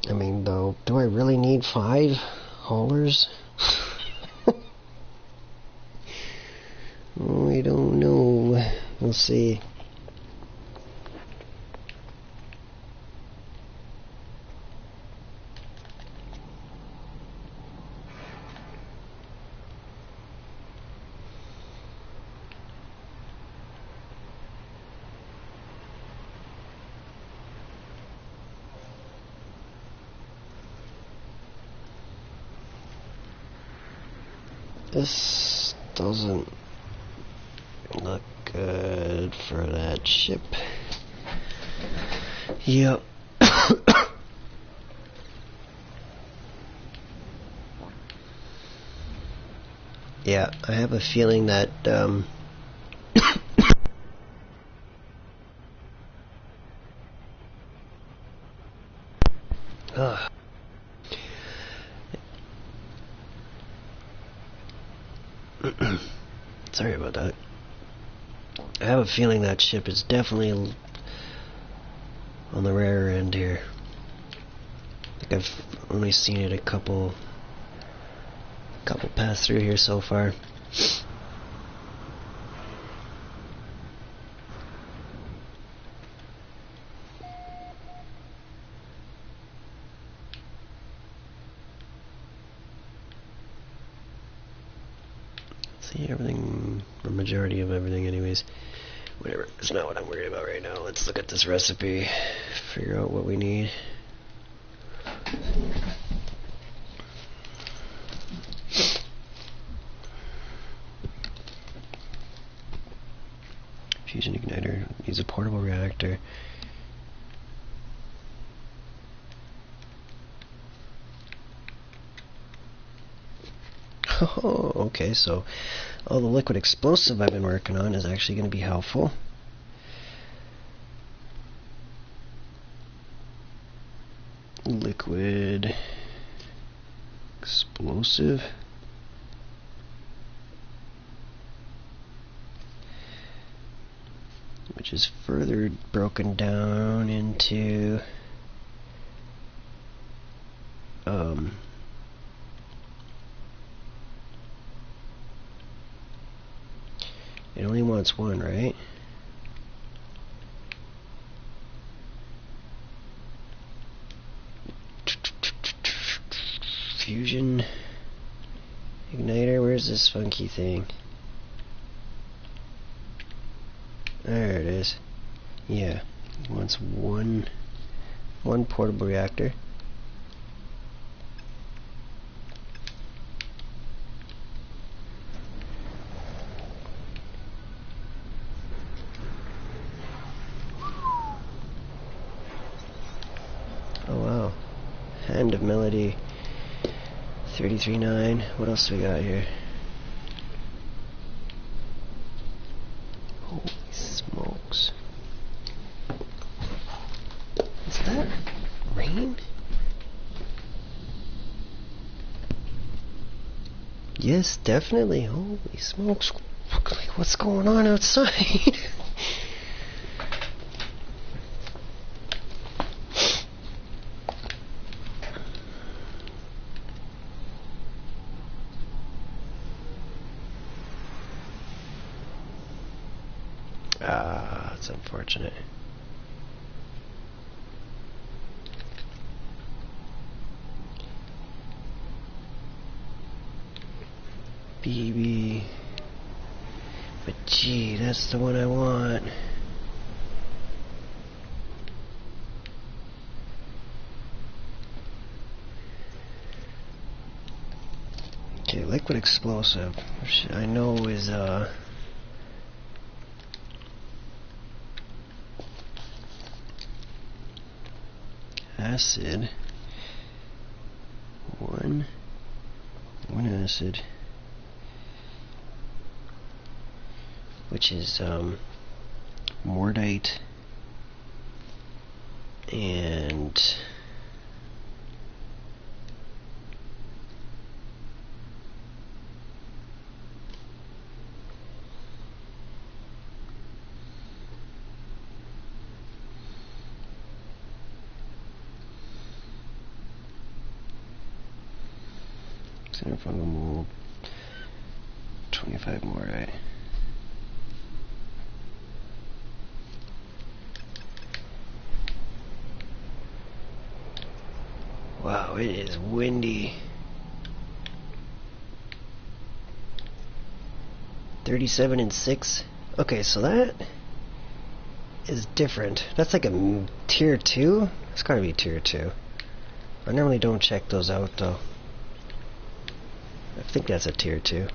A: I mean, though, do I really need 5 haulers? We don't know. We'll see. This doesn't look good for that ship. Yep. Yeah, I have a feeling that sorry about that. I have a feeling that ship is definitely on the rarer end here. I think I've only seen it a couple pass through here so far. See, everything, the majority of everything anyways. Whatever, it's not what I'm worried about right now. Let's look at this recipe, figure out what we need. Fusion igniter, needs a portable reactor. Oh, okay, so all the liquid explosive I've been working on is actually going to be helpful. liquid explosive. Which is further broken down into it only wants one, right? Fusion igniter, where's this funky thing? There it is. Yeah, it wants one portable reactor. Oh wow. Hand of Melody 33.9. What else do we got here? Holy smokes. Is that rain? Yes, definitely. Holy smokes. What's going on outside? Ah, that's unfortunate. BB. But gee, that's the one I want. Okay, liquid explosive, which I know is acid. One acid, which is mordite and fungal mold, 25 mordite. Wow, it is windy. 37 and 6. Okay, so that is different. That's like a tier 2? It's gotta be tier 2. I normally don't check those out though. I think that's a tier 2.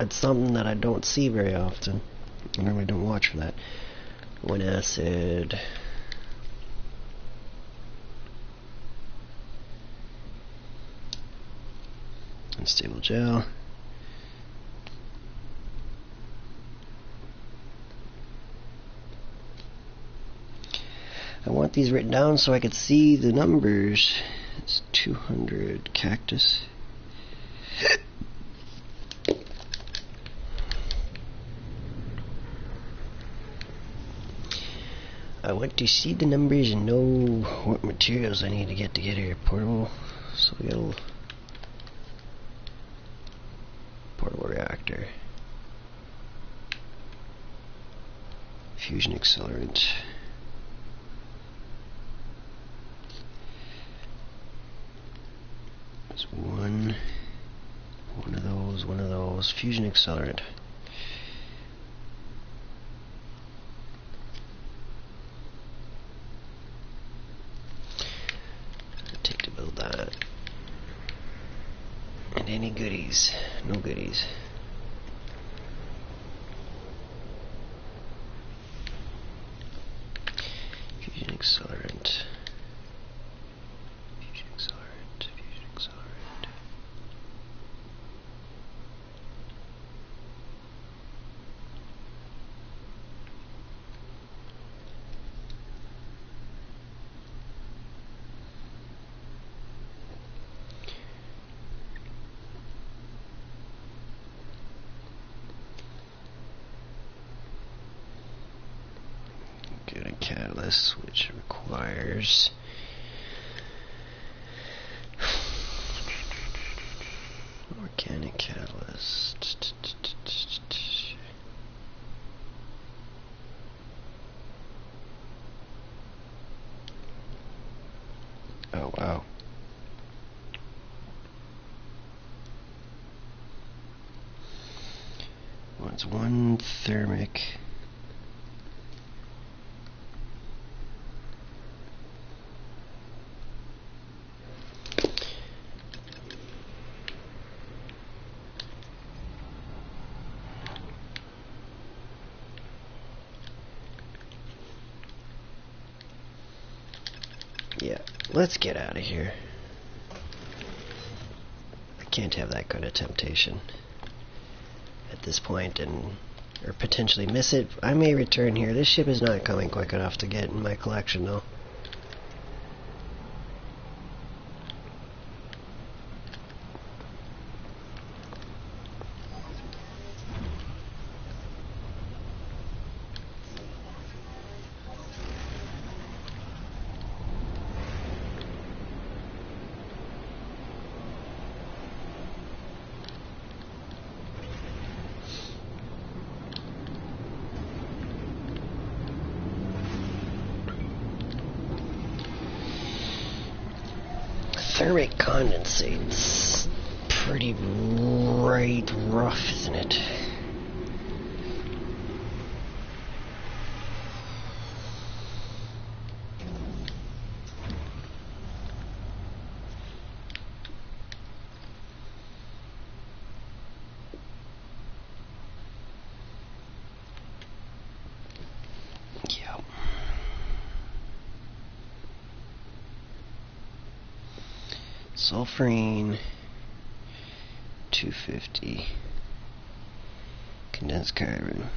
A: It's something that I don't see very often. I normally don't watch for that. One acid. Unstable gel. I want these written down so I could see the numbers. It's 200 cactus. I want to see the numbers and know what materials I need to get here. Portable. So we got a portable reactor. Fusion accelerant. There's one of those. Fusion accelerant. Take to build that. And any goodies? No goodies. Fusion accelerant. Fusion accelerant. Fusion accelerant. catalyst, which requires organic catalyst. Oh wow. Wants one thermic. Yeah, let's get out of here. I can't have that kind of temptation at this point, or potentially miss it. I may return here. This ship is not coming quick enough to get in my collection, though. Thermic condensate's pretty rough, isn't it? Yeah. Sulfurine, 250, condensed carbon.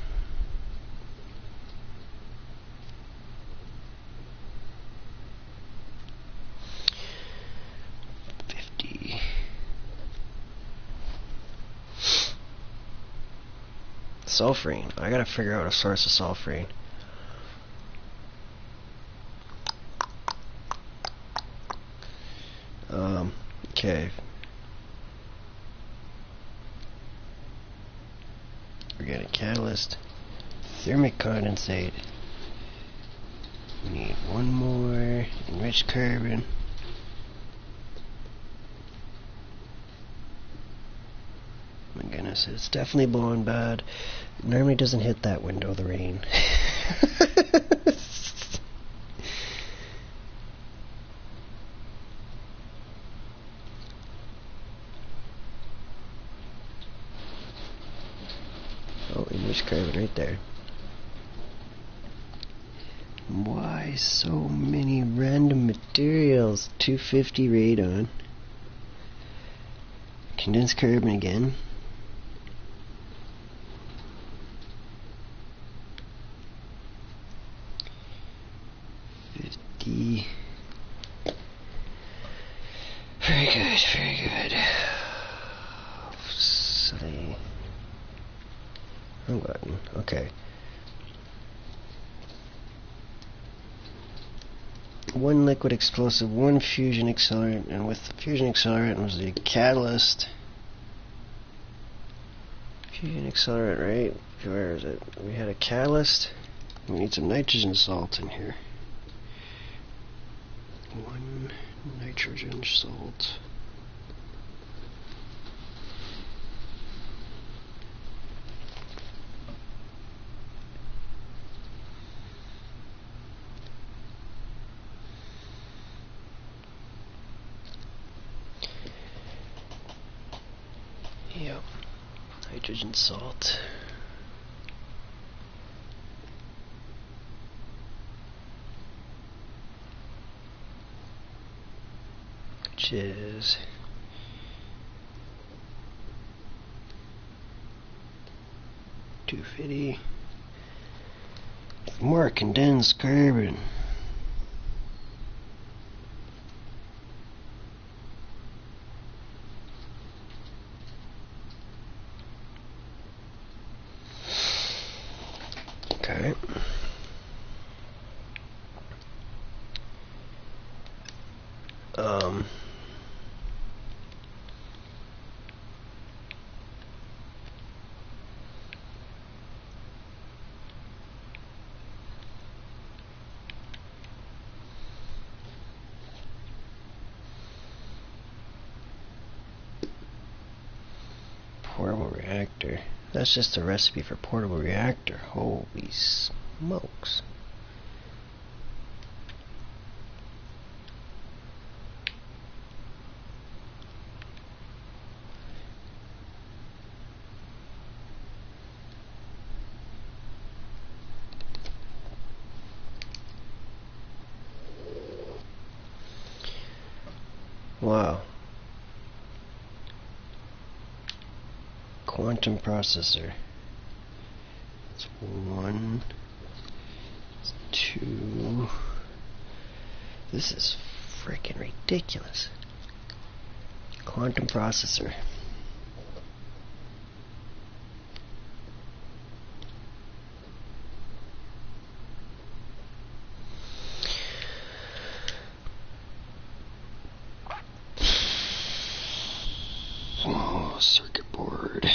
A: Sulfurine. I gotta figure out a source of sulfurine. Okay. Organic catalyst. Thermic condensate. We need one more. Enriched carbon. My goodness, it's definitely blowing bad. It normally doesn't hit that window, the rain. Oh, enriched carbon right there. Why so many random materials? 250 radon. Condensed carbon again. Very good, very good. Say, wrong button. Okay. One liquid explosive, one fusion accelerant, and with the fusion accelerant was the catalyst. Fusion accelerant, right? Where is it? We had a catalyst. We need some nitrogen salt in here. One nitrogen salt. Yep, nitrogen salt. Which is $250. More condensed carbon. Okay. Um, portable reactor. That's just a recipe for portable reactor. Holy smokes. Wow. Quantum processor. It's 1, 2. This is freaking ridiculous. Quantum processor. Oh, circuit board.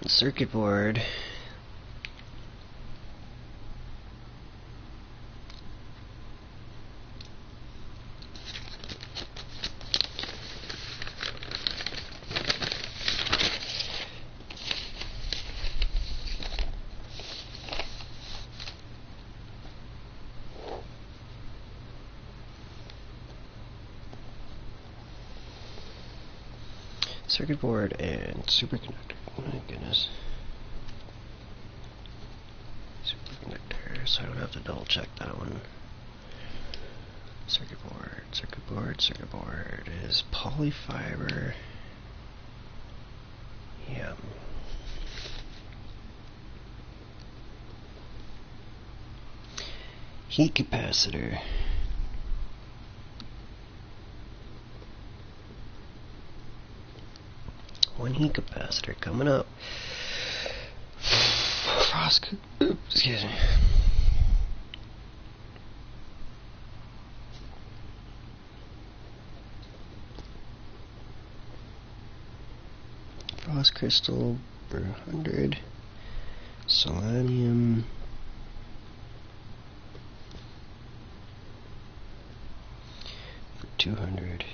A: Circuit board. Circuit board and superconductor. My goodness. Superconductor, so I don't have to double check that one. Circuit board, circuit board, circuit board is polyfiber. Yeah. Heat capacitor. One heat capacitor coming up. Excuse me. Frost crystal for 100. Selenium. For 200.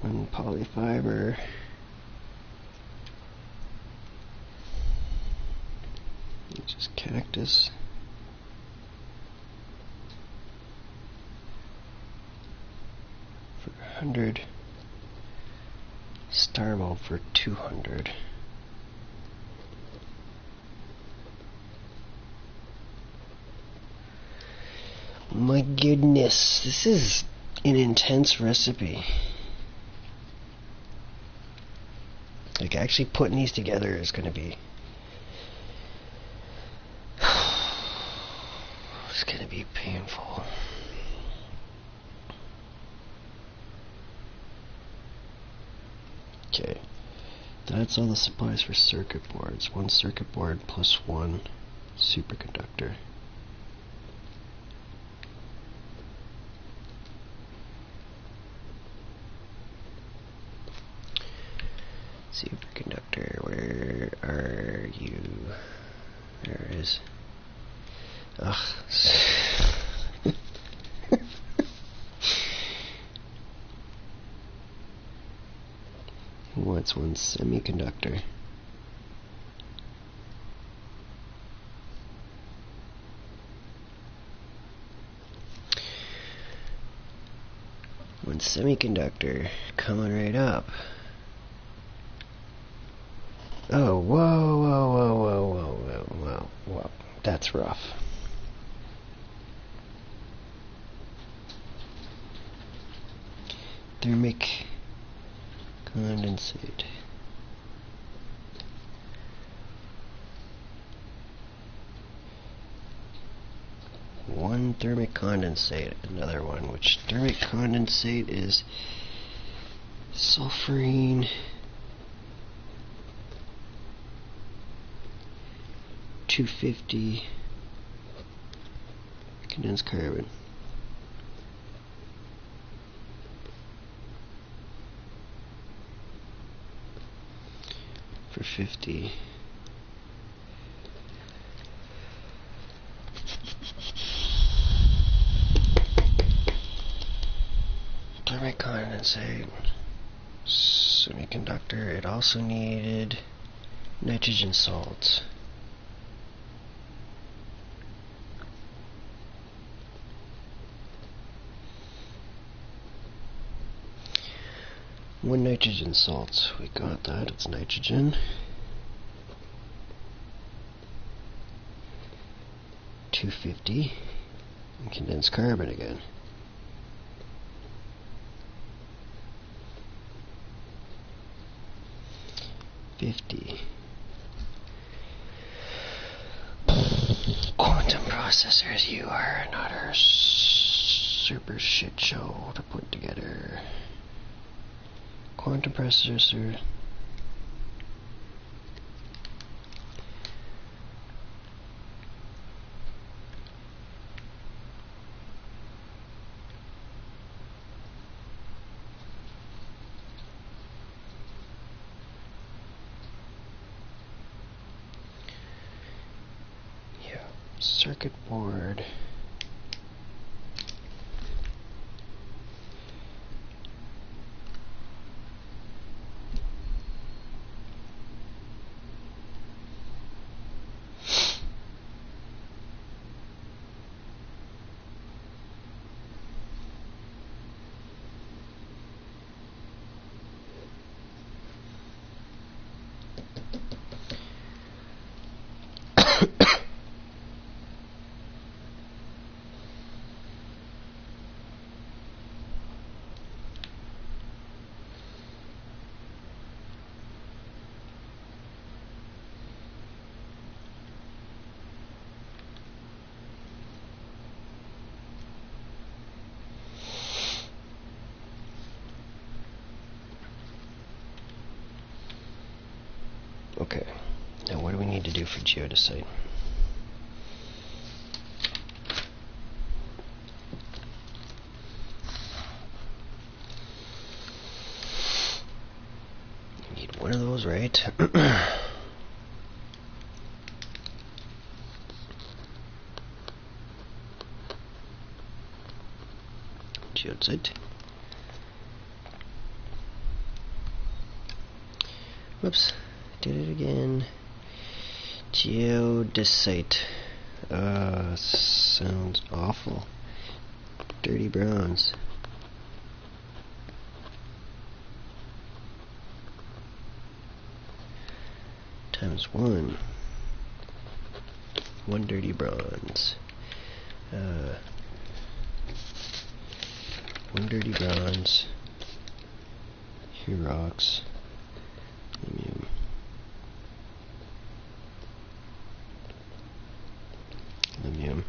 A: One polyfiber. Just cactus. For 100. Star bulb for 200. My goodness, this is an intense recipe. Like, actually putting these together is going to be... it's going to be painful. Okay. That's all the supplies for circuit boards. One circuit board plus one superconductor. Superconductor, where are you? There it is. Ugh. What's one semiconductor? One semiconductor coming right up. Oh, whoa, whoa, whoa, whoa, whoa, whoa, whoa, whoa. That's rough. thermic condensate. One thermic condensate, another one, which thermic condensate is sulfurine 250 condensed carbon. For 50. Thermic condensate, semiconductor. It also needed nitrogen salts. One nitrogen salt. We got that. It's nitrogen. 250. And condensed carbon again. Quantum processors, you are another super shit show to put together. Quantum processor. Circuit board. Okay, now what do we need to do for geodesite? We need one of those, right? Geodesite. Whoops. Did it again. Geodesite. Sounds awful. Dirty bronze. Times 1. 1 dirty bronze. 1 dirty bronze. Here rocks. Aluminum. Aluminum.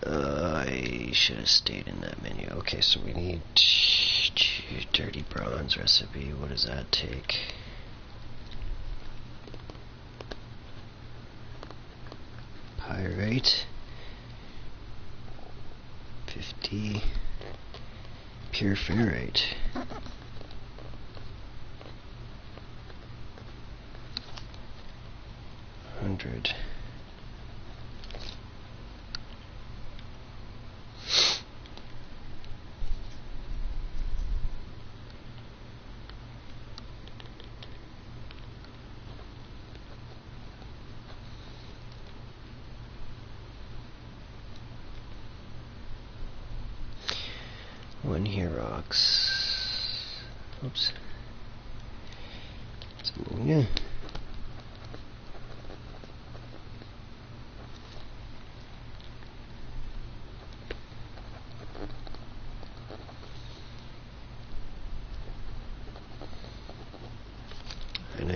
A: I should have stayed in that menu. Okay, so we need dirty bronze recipe. What does that take? Pyrite. 50. Pure ferrite. 100. One here rocks. Oops. It's ammonia.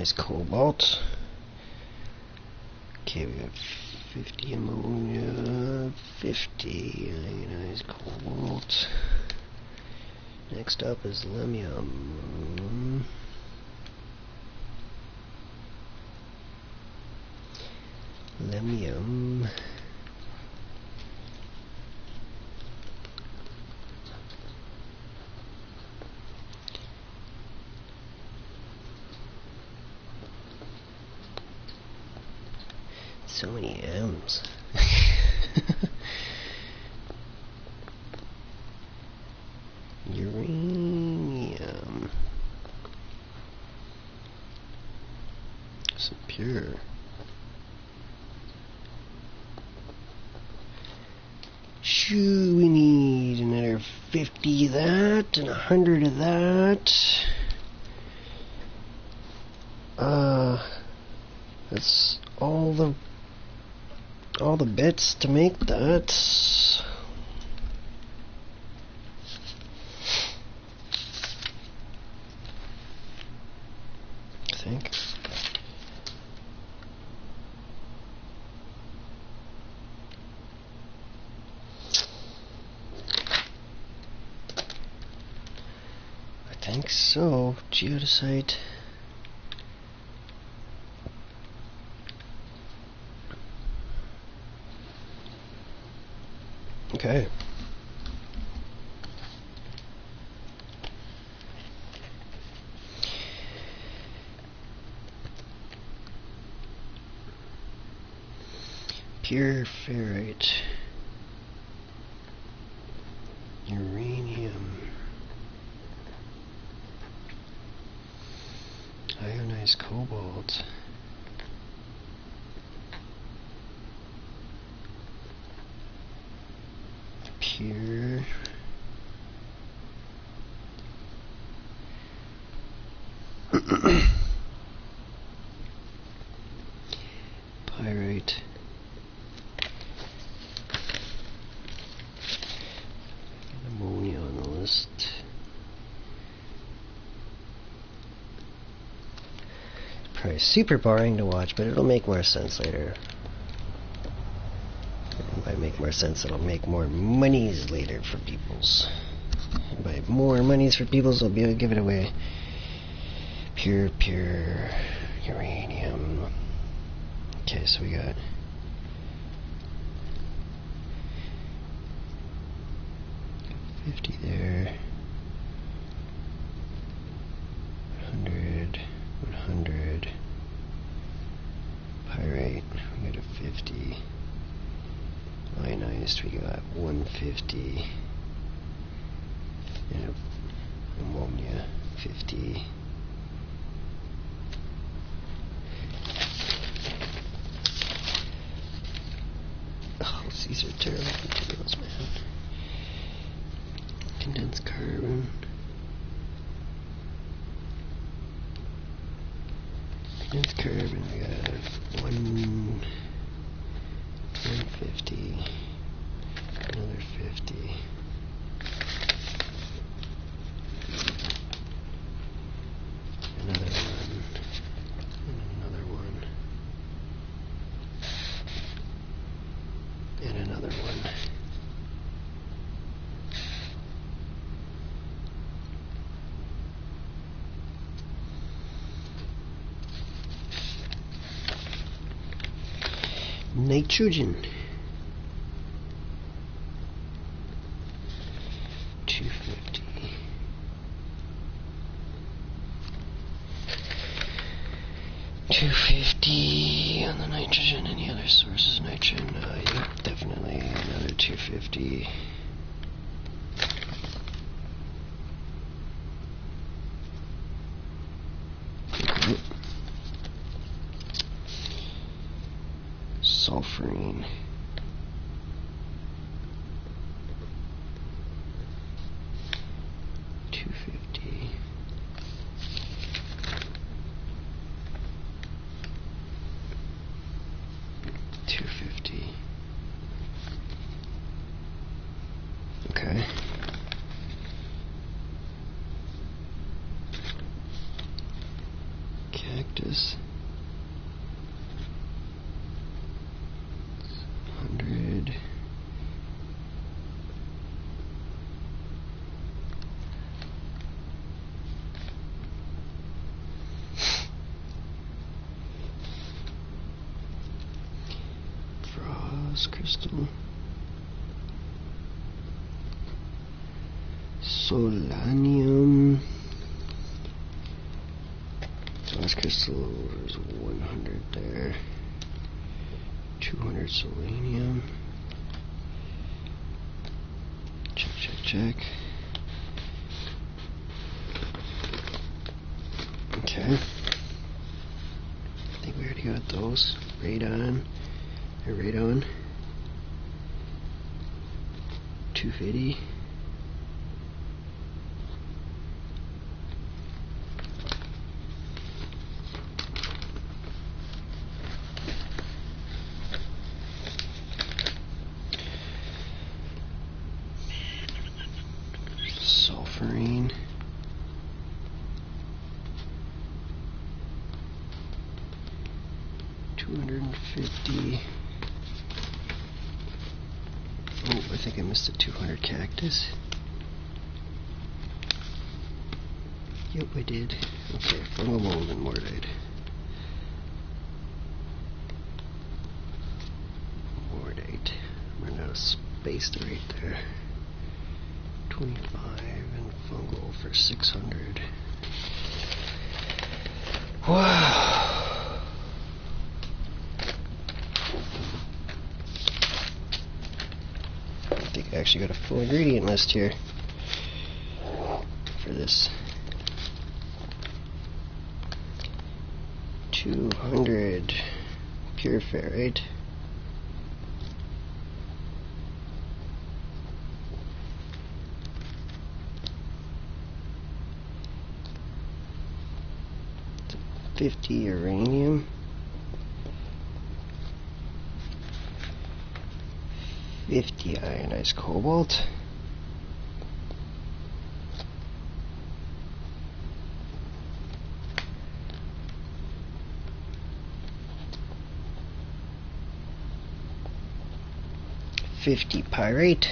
A: ionized cobalt. Okay, we got 50 ammonia, 50 ionized cobalt. Next up is lemium. Lemium. So many M's. Uranium. Some pure. Shoo, we need another 50 of that and 100 of that. That's all the bits to make that. I think. I think so. Geodesite. Okay. Pure ferrite. Uranium. Ionized cobalt. Pure. Pyrite. Ammonia on the list. It's probably super boring to watch, but it'll make more sense later. And by make more sense, it'll make more monies later for peoples. And by more monies for peoples, I'll be able to give it away. Pure uranium. Okay, so we got 50 there. 100. Pyrite, we got a 50. Ionized, we got 150. And ammonia, 50. Oh, these are terrible materials, man. Condensed carbon. Condensed carbon, we got 150. Another 50. Another one. And another one. And another one. Nitrogen. 250. 250 on the nitrogen. Any other sources of nitrogen? Yeah, definitely another 250. Sulfurine. Okay. cactus. 100. Frost crystal. Solanium. Frost crystal is 100 there. 200 selenium. Check, check, check. Okay. I think we already got those. Radon. Radon. 250. Sulfurine. $250. Oh, I think I missed a 200 cactus. Yep, I did. Okay, fungal mold and mordite. Mordite. I'm running out of space right there. 25 and fungal for 600. Wow. I think I actually got a full ingredient list here for this. 200 pure ferrite. $50 uranium, 50 ionized cobalt, $50 pyrite,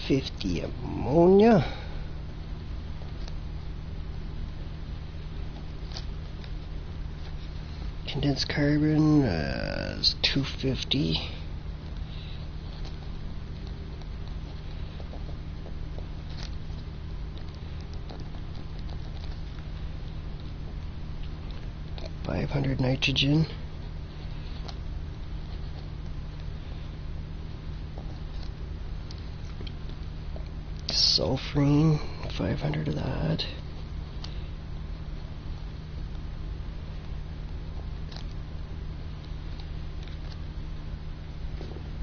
A: 50 ammonia, condensed carbon is 250. $500 nitrogen. Sulfurine, 500 of that.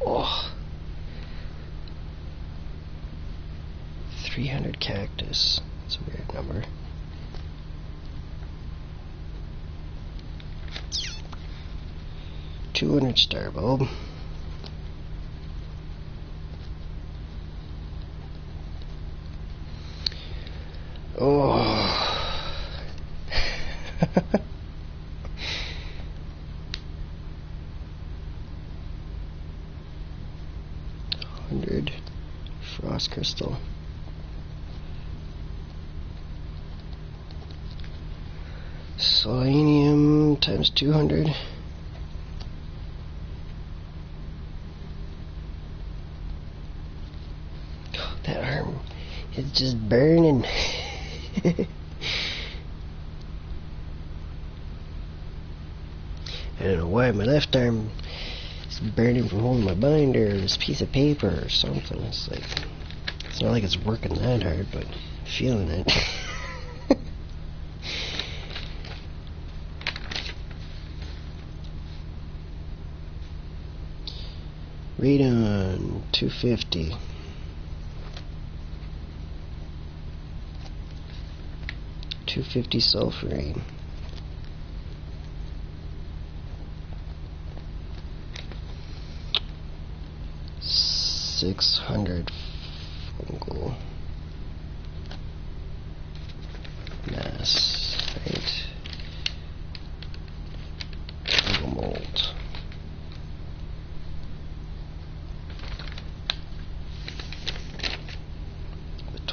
A: Oh, 300 cactus. That's a weird number. $200 star bulb. Oh. 100 frost crystal. Selenium times 200. That arm is just burning. I don't know why my left arm is burning from holding my binder or this piece of paper or something. It's like, it's not like it's working that hard, but I'm feeling it. Radon 250. $250 sulfurine. $600 fungal mass, right?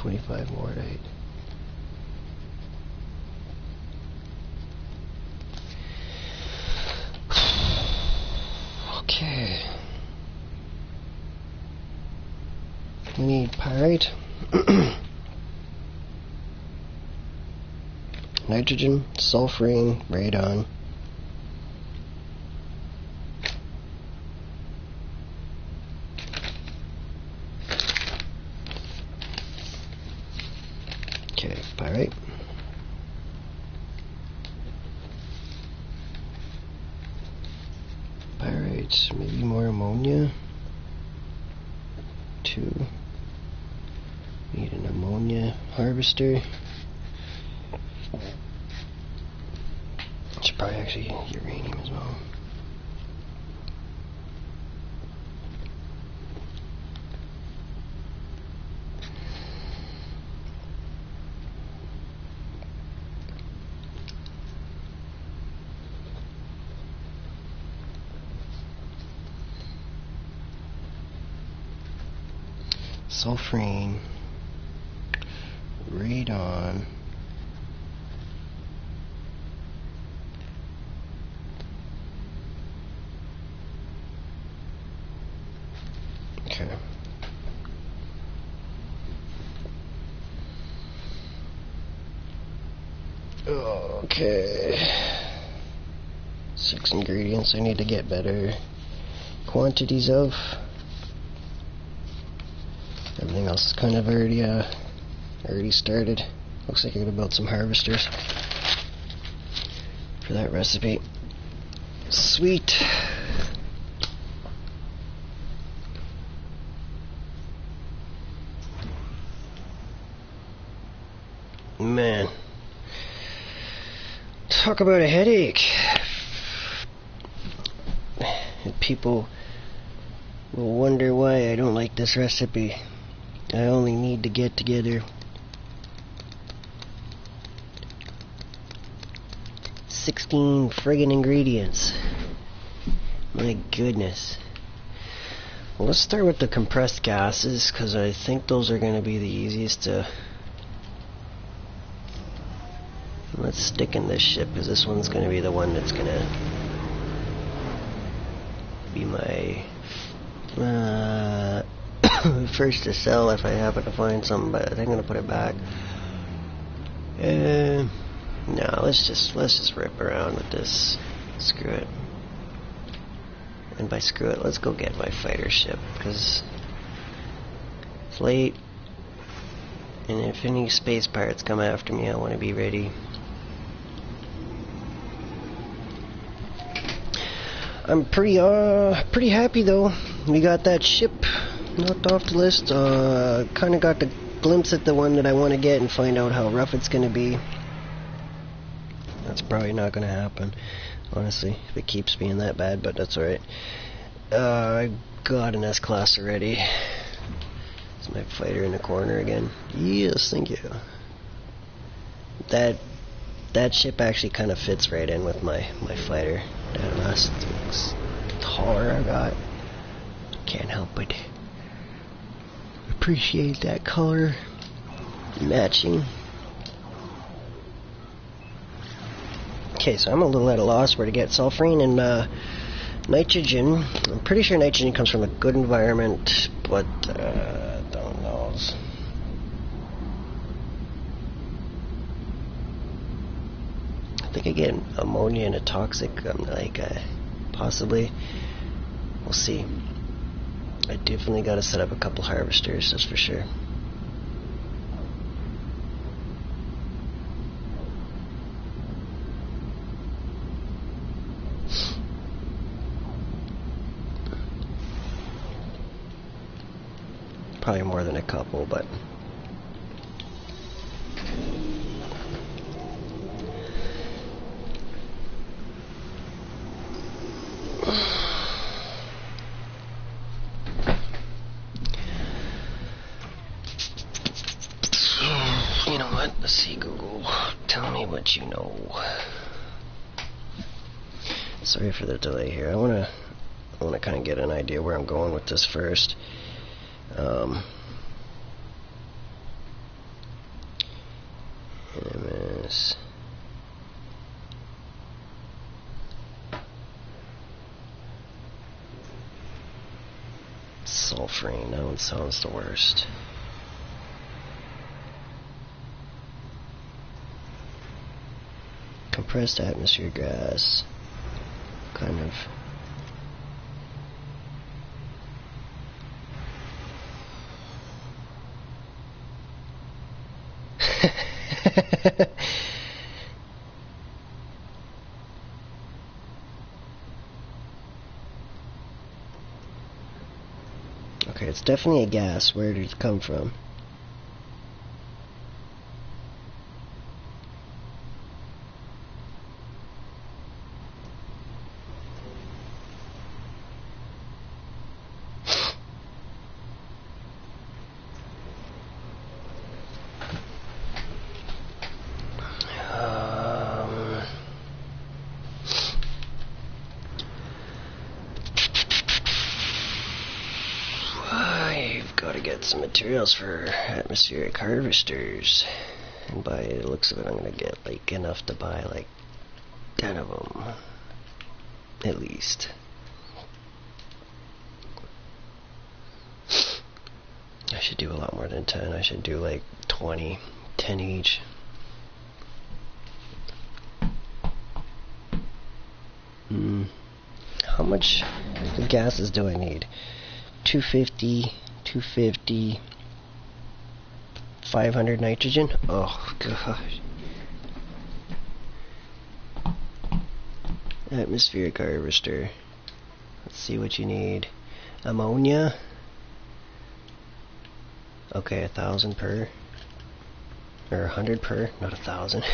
A: 25 mortite. Okay. We need pyrite, nitrogen, sulfurine, radon. Okay, pyrite. Pyrite, maybe more ammonia. 2. Need an ammonia harvester. Should probably actually uranium as well. Sulfurine, radon, okay. Okay. 6 ingredients I need to get better quantities of. Everything else is kind of already started. Looks like I gotta build some harvesters for that recipe. Sweet. Man. Talk about a headache. And people will wonder why I don't like this recipe. I only need to get together 16 friggin' ingredients. My goodness. Well, let's start with the compressed gases, because I think those are going to be the easiest to... Let's stick in this ship, because this one's going to be the one that's going to be my... first to sell if I happen to find some, but I think I'm gonna put it back. No, let's just rip around with this. Screw it. And by screw it, let's go get my fighter ship, because it's late, and if any space pirates come after me, I want to be ready. I'm pretty happy though. We got that ship knocked off the list. Kind of got the glimpse at the one that I want to get and find out how rough it's going to be. That's probably not going to happen, honestly, if it keeps being that bad, but that's alright. I got an S-class already. It's my fighter in the corner again. Yes, thank you. That ship actually kind of fits right in with my fighter. That last taller I got. Can't help but appreciate that color matching. Okay, so I'm a little at a loss where to get sulfurine and nitrogen. I'm pretty sure nitrogen comes from a good environment, but don't know. I think I get ammonia and a toxic, possibly. We'll see. I definitely got to set up a couple harvesters, that's for sure. Probably more than a couple, but... You know what? Let's see, Google. Tell me what you know. Sorry for the delay here. I wanna kind of get an idea where I'm going with this first. Sulfuring, that one sounds the worst. Compressed atmosphere gas. Kind of. Okay, it's definitely a gas. Where did it come from? Some materials for atmospheric harvesters, and by the looks of it I'm gonna get like enough to buy like 10 of them at least. I should do a lot more than 10. I should do like 20, 10 each. How much gases do I need? 250, 250, 500 nitrogen? Oh gosh. Atmospheric harvester. Let's see what you need. Ammonia. Okay, 1,000 per. Or 100 per, not 1,000.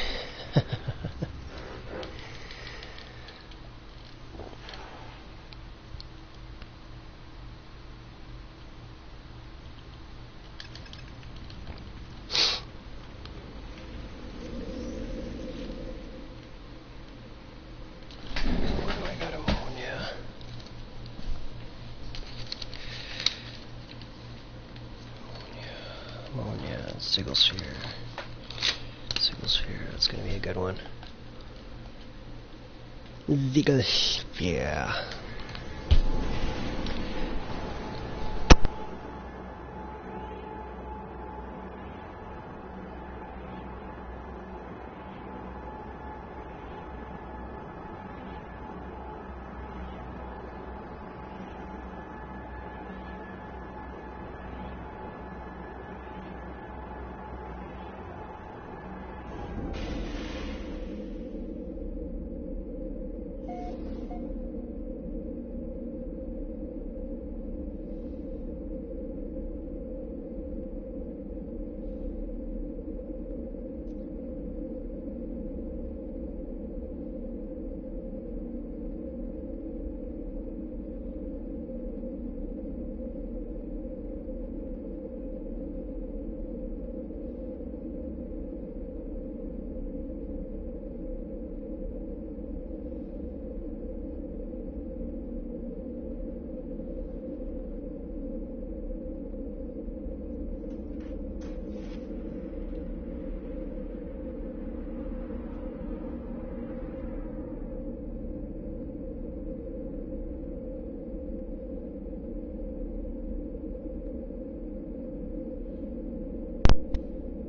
A: Sigil sphere, that's gonna be a good one. Sigil sphere.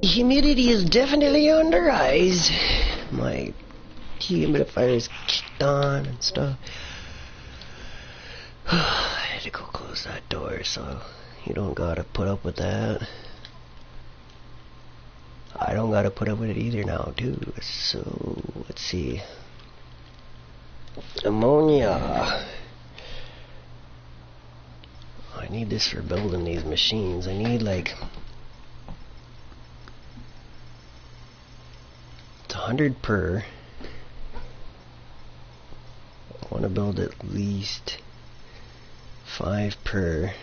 A: Humidity is definitely on the rise. My humidifier is kicked on and stuff. I had to go close that door, so you don't gotta put up with that. I don't gotta put up with it either now, too. So, let's see. Ammonia. I need this for building these machines. I need like 100 per. I want to build at least 5 per.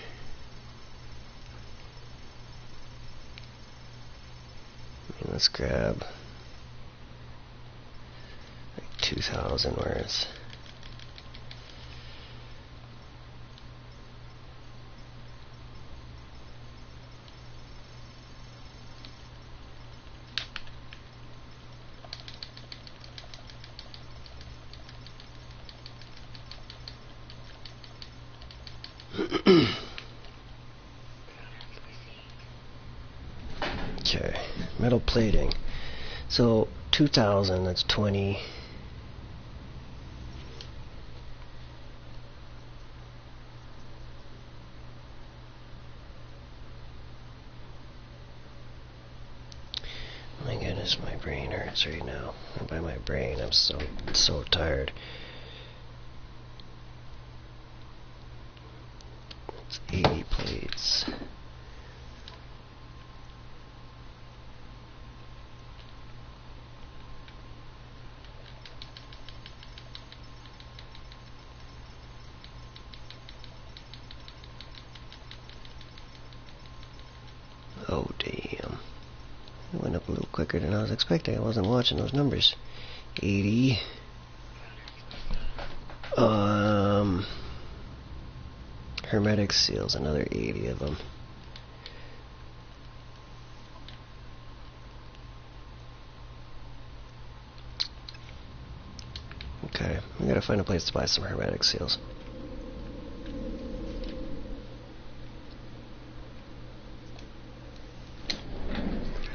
A: Let's grab like 2,000 worth. metal plating. So 2,000, that's 20. My goodness, my brain hurts right now. And by my brain, I'm so tired. It's 80 plates. Oh damn. It went up a little quicker than I was expecting. I wasn't watching those numbers. 80. Hermetic seals, another 80 of them. Okay, I gotta find a place to buy some hermetic seals.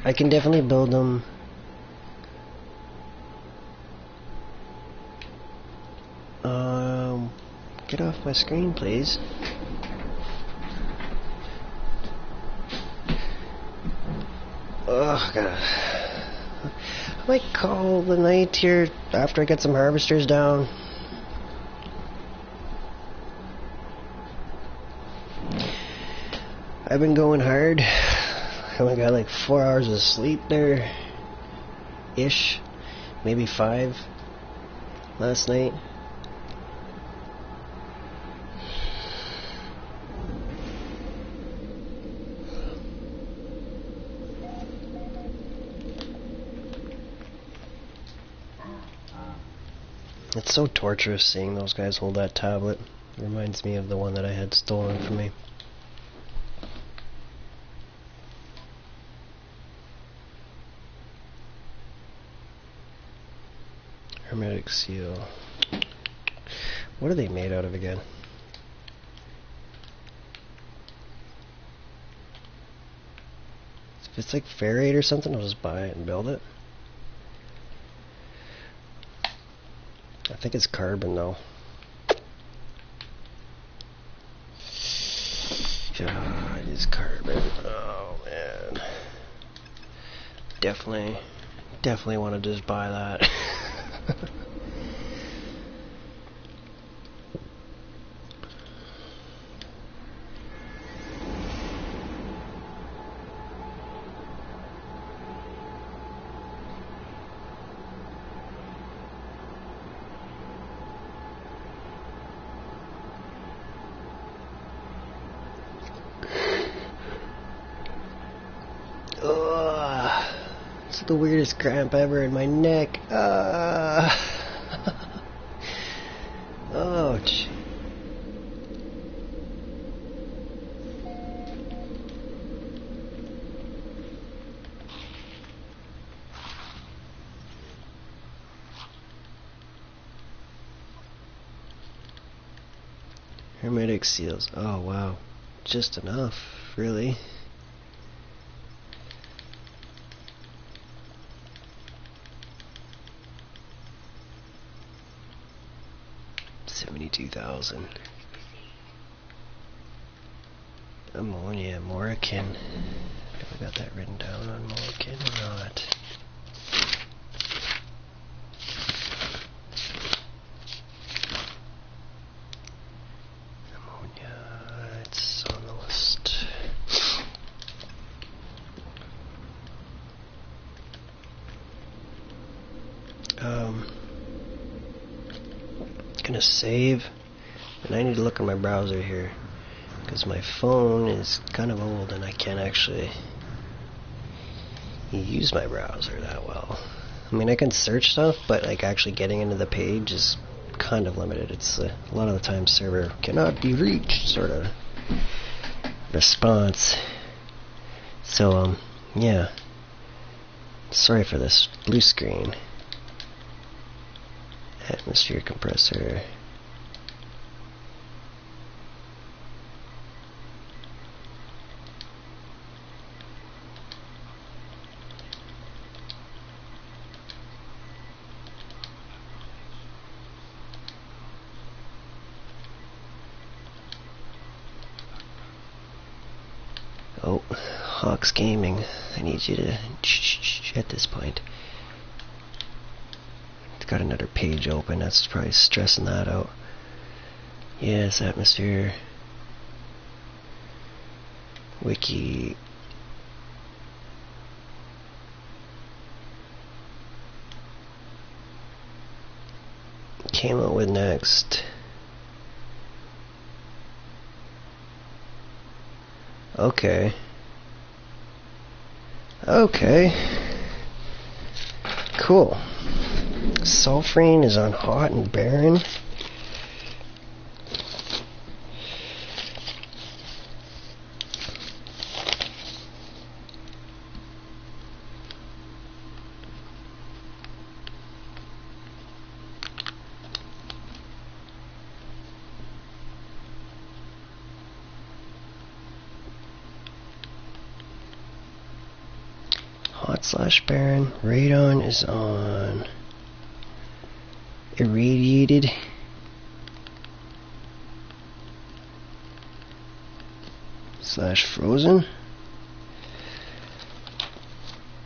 A: I can definitely build them. Get off my screen, please. Oh, God. I might call the night here after I get some harvesters down. I've been going hard. I only got like 4 hours of sleep there. Ish. Maybe 5 last night. It's so torturous seeing those guys hold that tablet. It reminds me of the one that I had stolen from me. Hermetic seal. What are they made out of again? If it's like ferrite or something, I'll just buy it and build it. I think it's carbon though. Yeah, it is carbon. Oh man. Definitely want to just buy that. It's the weirdest cramp ever in my neck. Ouch. Hermetic seals. Oh wow. Just enough, really. $72,000. Ammonia, Morrican. Have I got that written down on Morrican or not? Ammonia, it's on the list. Gonna save, and I need to look at my browser here because my phone is kind of old and I can't actually use my browser that well. I mean, I can search stuff, but like actually getting into the page is kind of limited. It's a lot of the time server cannot be reached sort of response. So yeah, sorry for this blue screen. Atmosphere compressor. Oh, Hawks Gaming. I need you to at this point. It's got another page open. That's probably stressing that out. Yes, atmosphere. Wiki. Came out with next. Okay. Okay. Cool. Sulfurine is on hot and barren. Hot/barren. Radon is on irradiated. /frozen.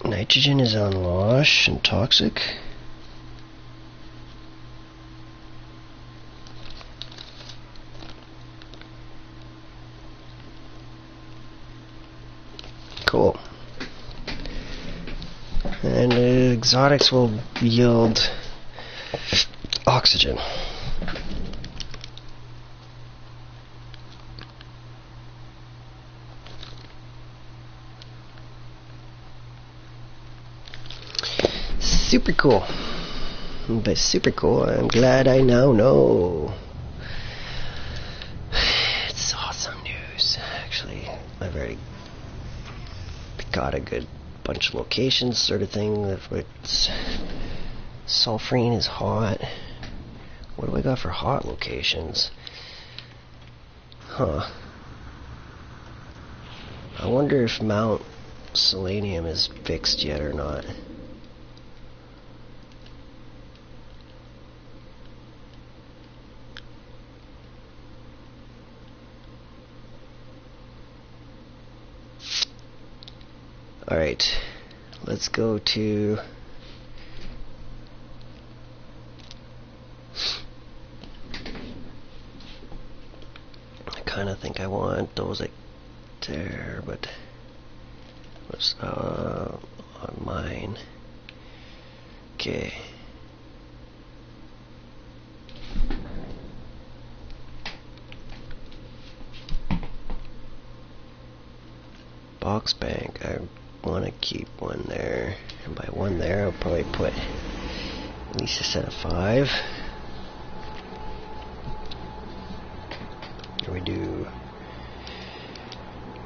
A: Nitrogen is on wash and toxic. Cool. And exotics will yield oxygen. Super cool. But super cool. I'm glad I now know. It's awesome news. Actually, I've already got a good bunch of locations, sort of thing. It's sulfurine is hot. What do I got for hot locations? Huh. I wonder if Mount Selenium is fixed yet or not. Alright, let's go to I kind of think I want those like there, but what's on mine? Okay. Box bank, I want to keep one there, and by one there I'll probably put at least a set of 5. Or we do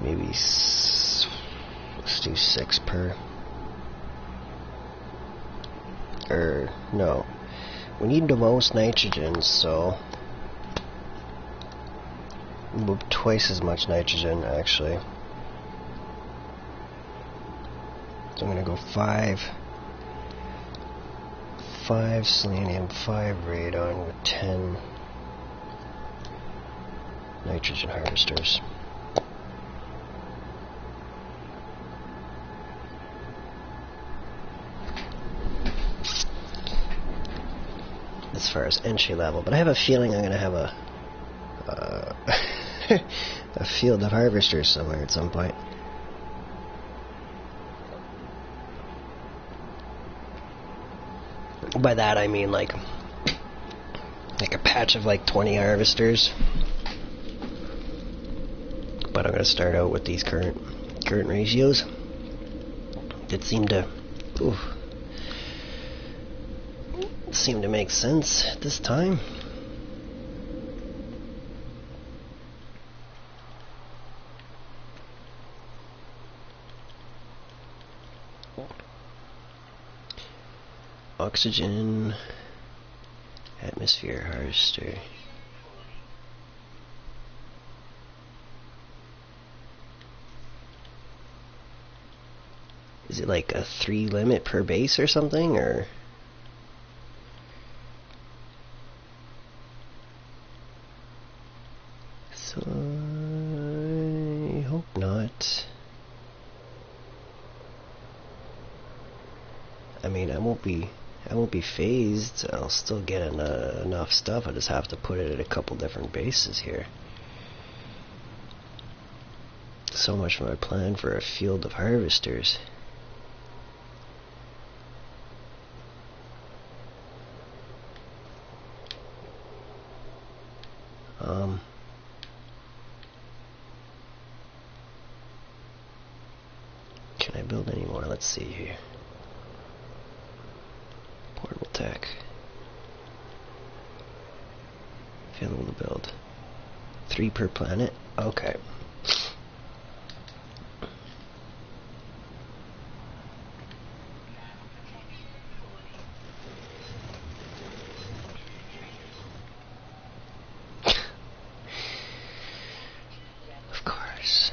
A: maybe let's do 6 per, or no, we need the most nitrogen, so twice as much nitrogen actually. So I'm going to go 5 selenium, 5 radon with 10 nitrogen harvesters. As far as entry level, but I have a feeling I'm going to have a a field of harvesters somewhere at some point. By that I mean like a patch of like 20 harvesters. But I'm going to start out with these current ratios that seem to make sense at this time. Oxygen, atmosphere harvester. Is it like a 3 limit per base or something, or? So I hope not. I mean, I won't be phased. I'll still get enough stuff. I just have to put it at a couple different bases here. So much for my plan for a field of harvesters. Can I build any more? Let's see here. Portable tech. Available to build. 3 per planet? Okay. Of course.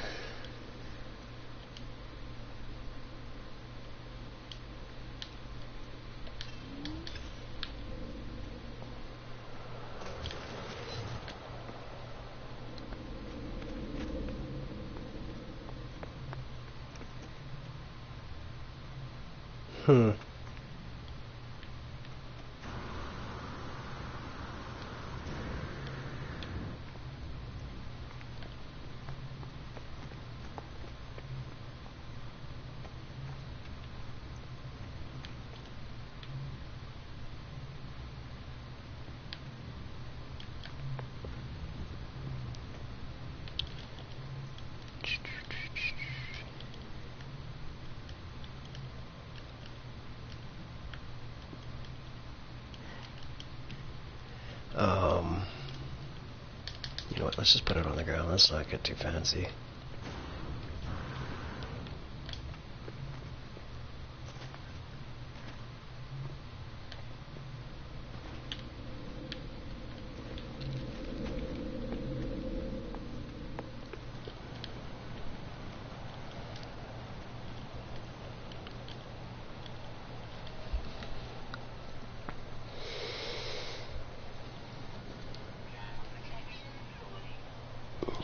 A: You know what, let's just put it on the ground. Let's not get too fancy.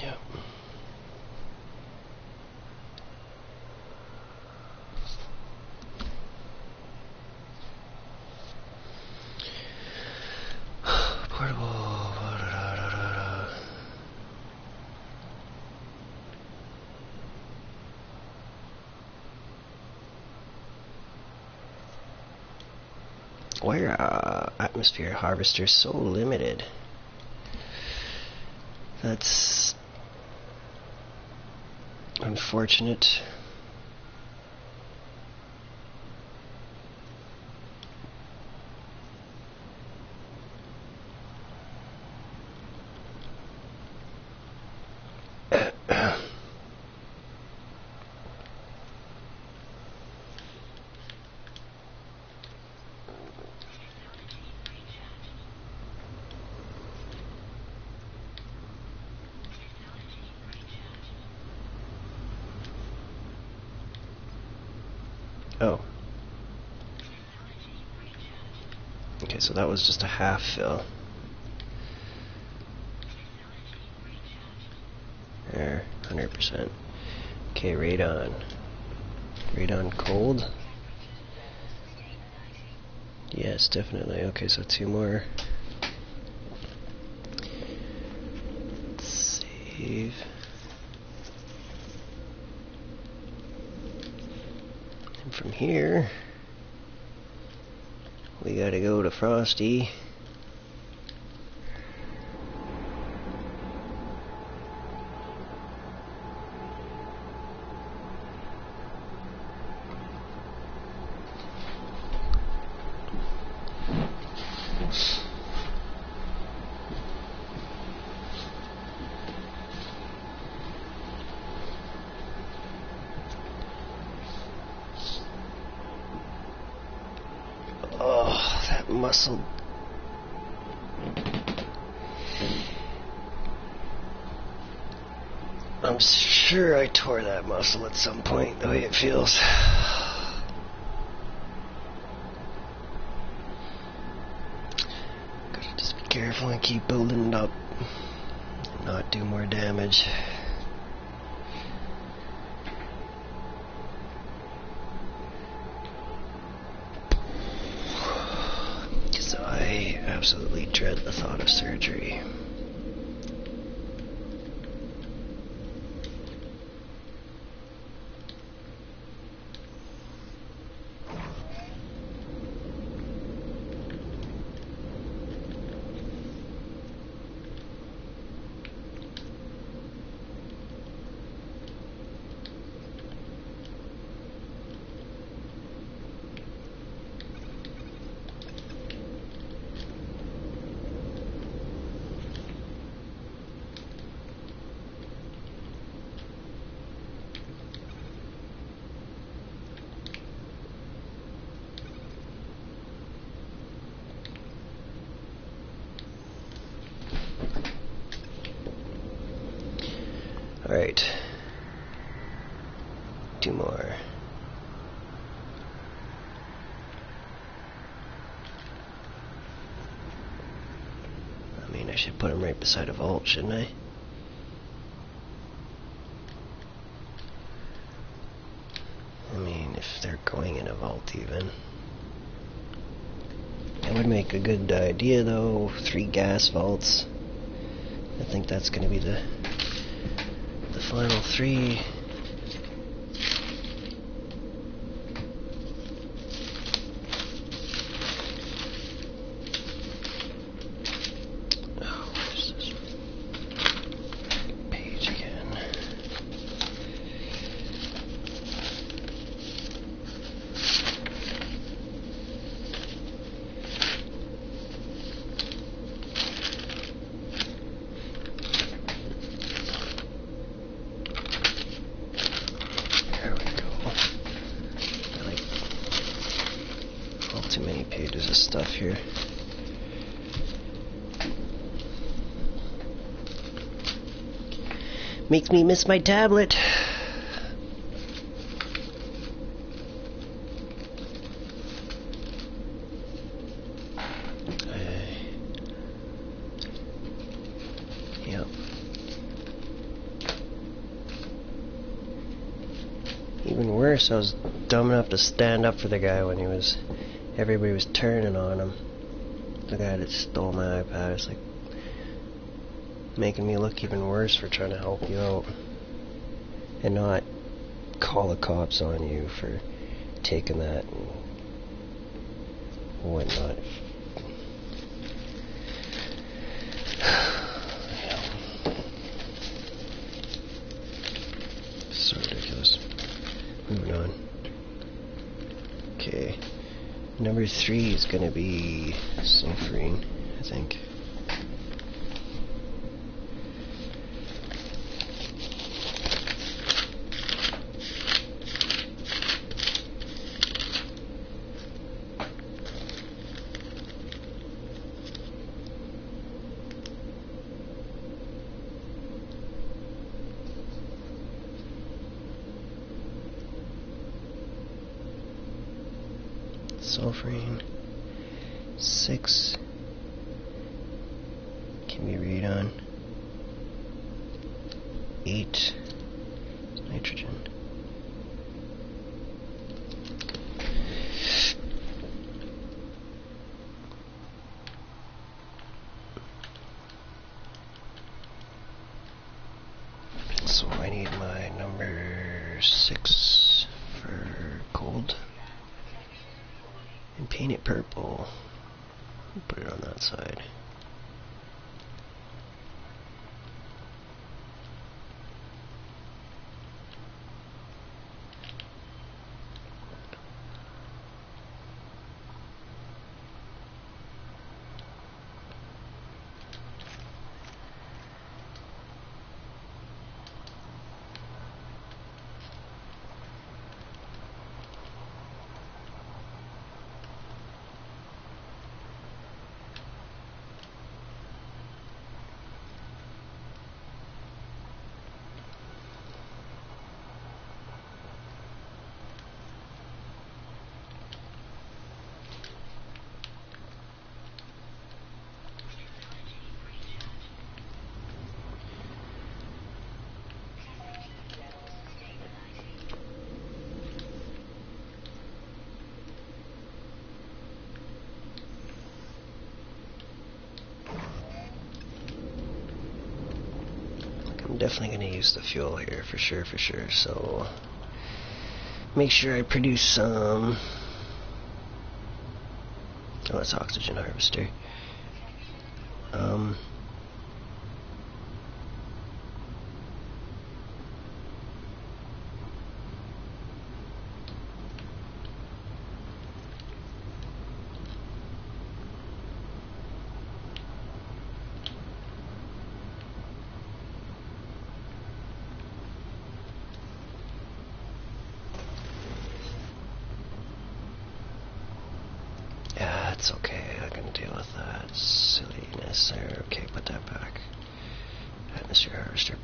A: Yeah. Portable. Why are atmosphere harvesters so limited? That's unfortunate. Oh. Okay, so that was just a half fill. There, 100%. Okay, radon. Radon cold? Yes, definitely. Okay, so 2 more. Save. And from here, we gotta go to Frosty. Oh, that muscle. I'm sure I tore that muscle at some point, the way it feels. Gotta just be careful and keep building it up. Not do more damage. absolutely dread the thought of surgery. Alright. 2 more. I mean, I should put them right beside a vault, shouldn't I? I mean, if they're going in a vault even. That would make a good idea though, 3 gas vaults. I think that's gonna be the final 3. Oh, where's this page again? Too many pages of stuff here. Makes me miss my tablet. Yep. Even worse, I was dumb enough to stand up for the guy when everybody was turning on him. The guy that stole my iPad. It's like making me look even worse for trying to help you out and not call the cops on you for taking that and whatnot. So ridiculous. Moving on. Okay. Number 3 is gonna be sulfurine, I think. Sulfurine 6 can be read on 8 nitrogen. So I need my number 6 for cold. And paint it purple. Put it on that side. definitely going to use the fuel here for sure, so make sure I produce some. Oh, it's oxygen harvester. Yeah, it's okay. I can deal with that silliness there. Okay, put that back. Atmosphere harvester.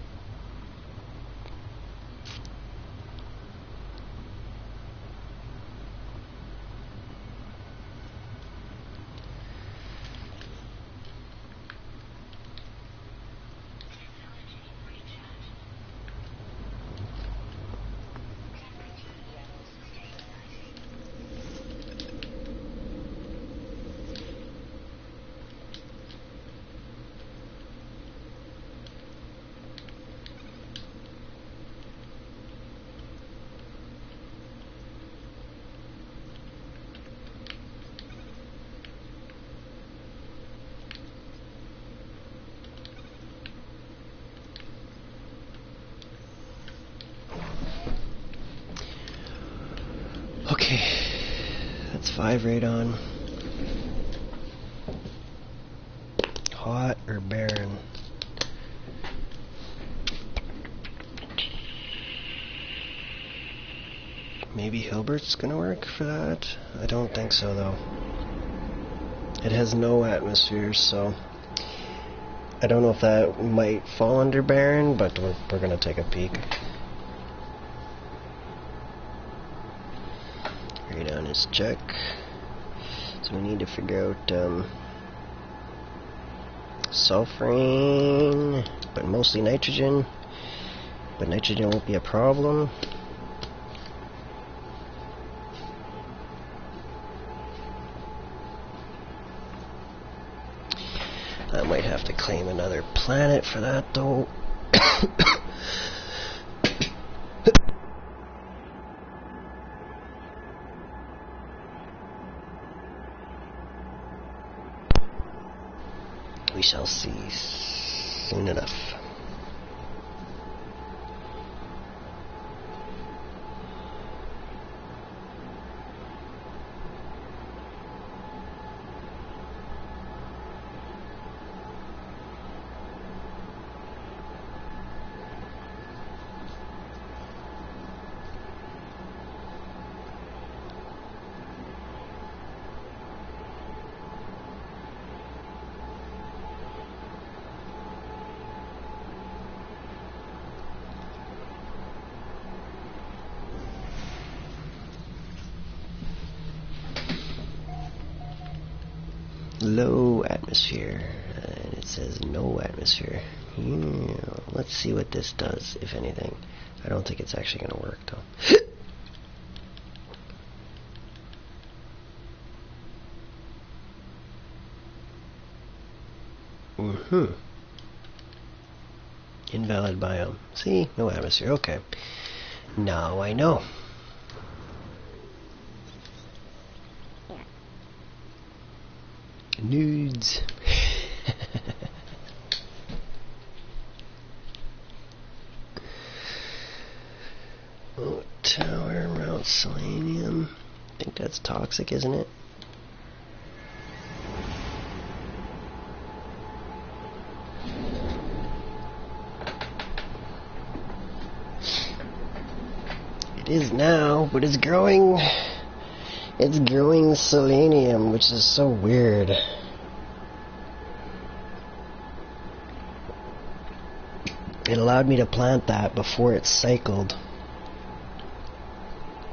A: Okay, that's 5 radon. Hot or barren? Maybe Hilbert's gonna work for that? I don't think so though. It has no atmosphere, so I don't know if that might fall under barren, but we're gonna take a peek. Radon is check. So we need to figure out sulfurine, but mostly nitrogen. But nitrogen won't be a problem. I might have to claim another planet for that though. We shall see soon enough. Low atmosphere, and it says no atmosphere. Yeah, let's see what this does, if anything. I don't think it's actually going to work though. Invalid biome. See, no atmosphere. Okay, now I know. Nudes. Oh, tower mount selenium. I think that's toxic, isn't it? It is now, but it's growing. It's growing selenium, which is so weird. It allowed me to plant that before it cycled.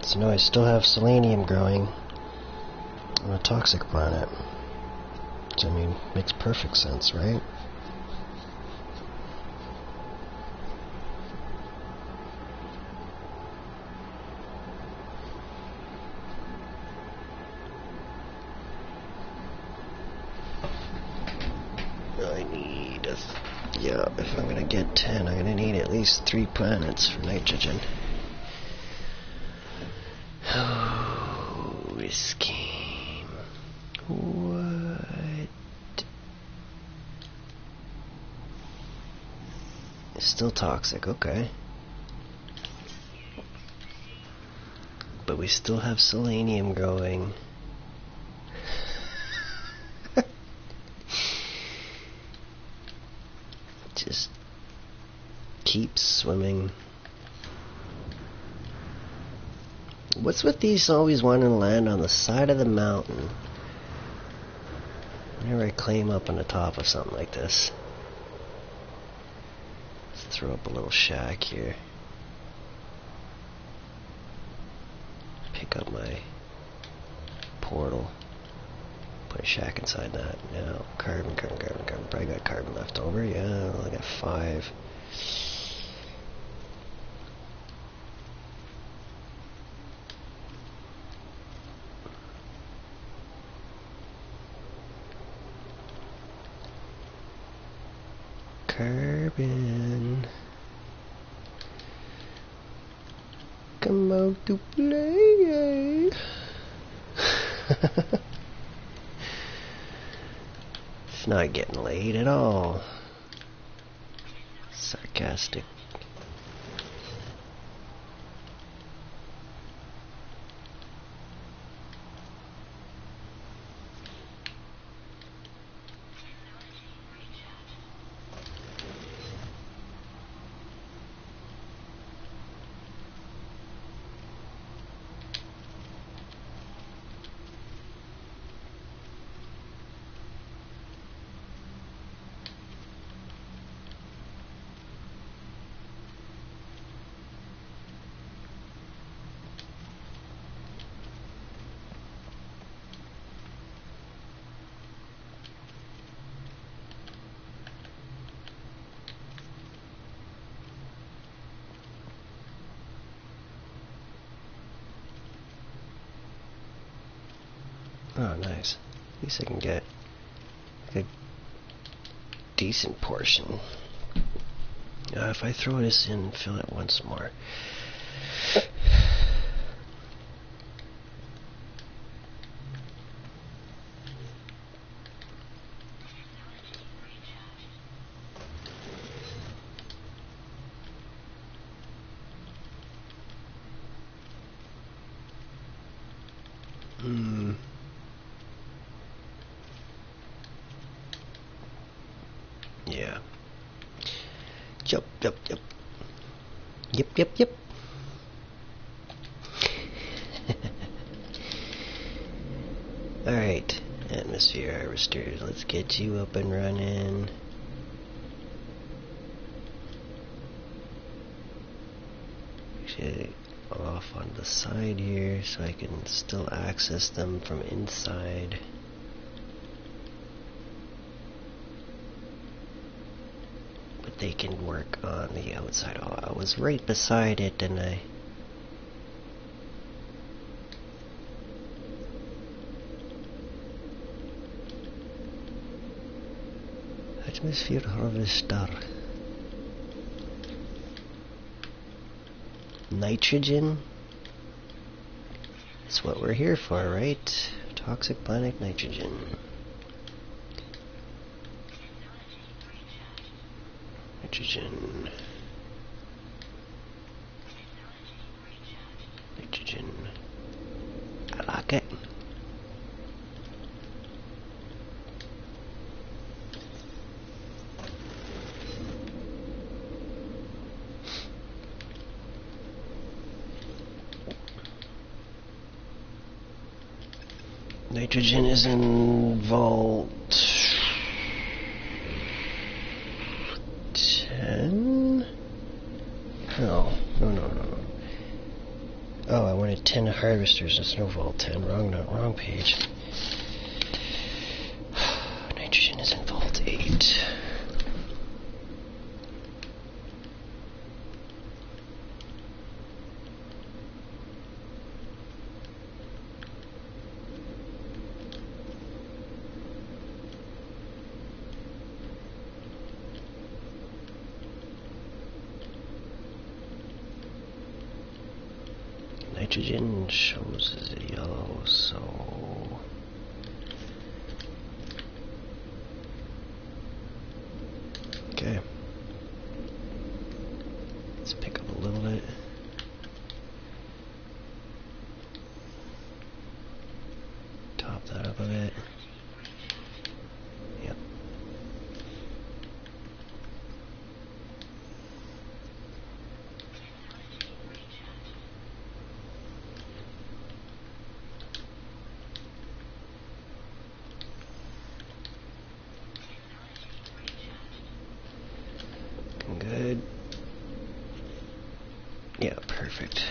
A: So now I still have selenium growing on a toxic planet. Which, I mean, makes perfect sense, right? I need a Yeah, if I'm gonna get 10, I'm gonna need at least 3 planets for nitrogen. Oh, risky. What? It's still toxic, okay. But we still have selenium growing. Just keep swimming. What's with these always wanting to land on the side of the mountain? Whenever I climb up on the top of something like this. Let's throw up a little shack here. Pick up my portal. Put a shack inside that. Now, carbon. Probably got carbon left over. Yeah, I got 5. Carbon. Come out to play. It's not getting laid at all. Sarcastic. Oh, nice. At least I can get a decent portion. If I throw this in, fill it once more. Yeah. Yep. Alright, atmosphere harvesters, let's get you up and running. Actually, off on the side here so I can still access them from inside. But they can work on the outside. Oh, I was right beside it, didn't I? Atmosphere harvester. Nitrogen? That's what we're here for, right? Toxic planet nitrogen. Nitrogen. I like it. Nitrogen is in vault 10? No. Oh, I wanted 10 harvesters. That's no vault 10. Wrong page. Nitrogen is in vault 8. nitrogen shows as yellow, so okay. Let's pick up a little bit. Top that up a bit. Yep. Good. Yeah, perfect.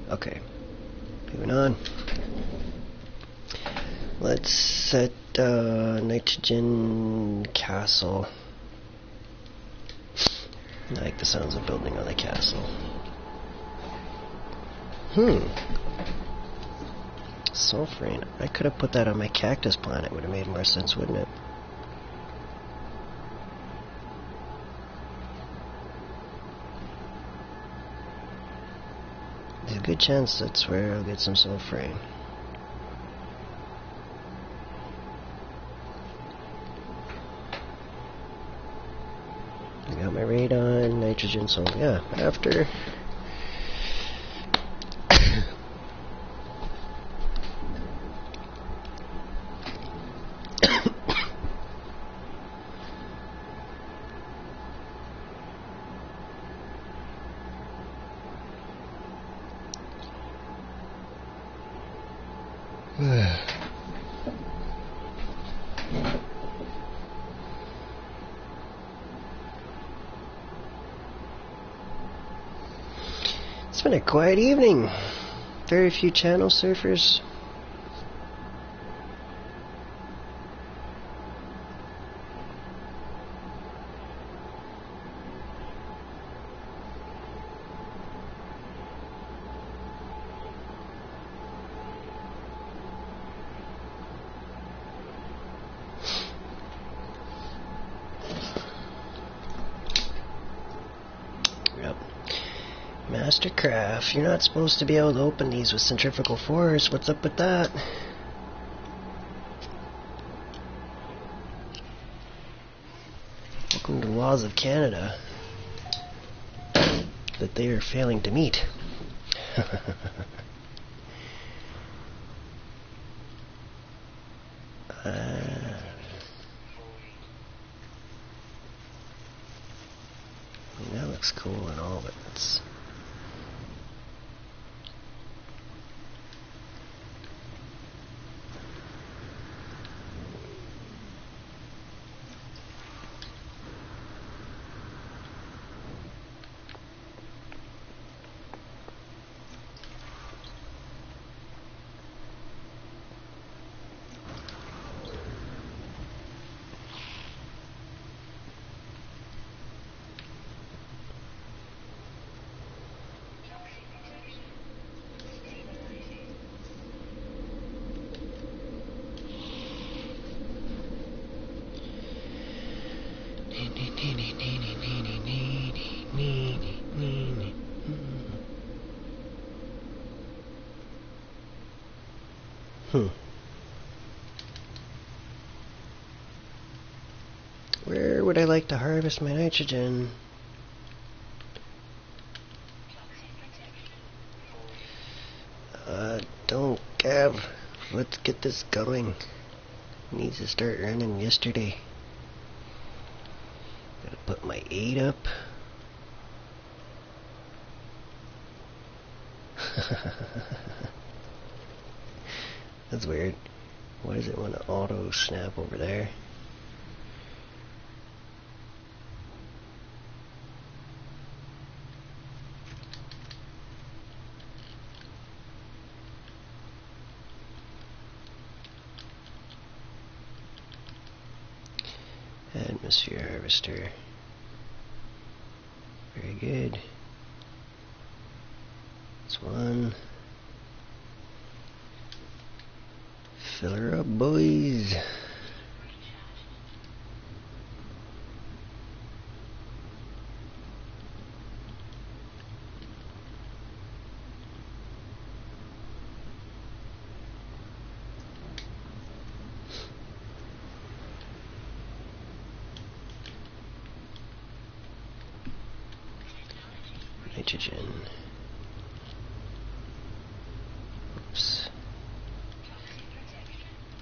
A: Okay, moving on. Let's set nitrogen castle. I like the sounds of building on a castle. Sulfurine. I could have put that on my cactus plant. It would have made more sense, wouldn't it? There's a good chance that's where I'll get some sulfurine. I got my radon, nitrogen, so yeah, after it's been a quiet evening. Very few channel surfers. Mastercraft, you're not supposed to be able to open these with centrifugal force. What's up with that? Welcome to the laws of Canada that they are failing to meet. That looks cool and all, but it's where would I like to harvest my nitrogen? Don't Gav. Let's get this going. Needs to start running yesterday. Gotta put my 8 up. That's weird. Why does it want to auto snap over there? Atmosphere harvester. Very good. That's one. Fill her up, boys. Nitrogen. Oops.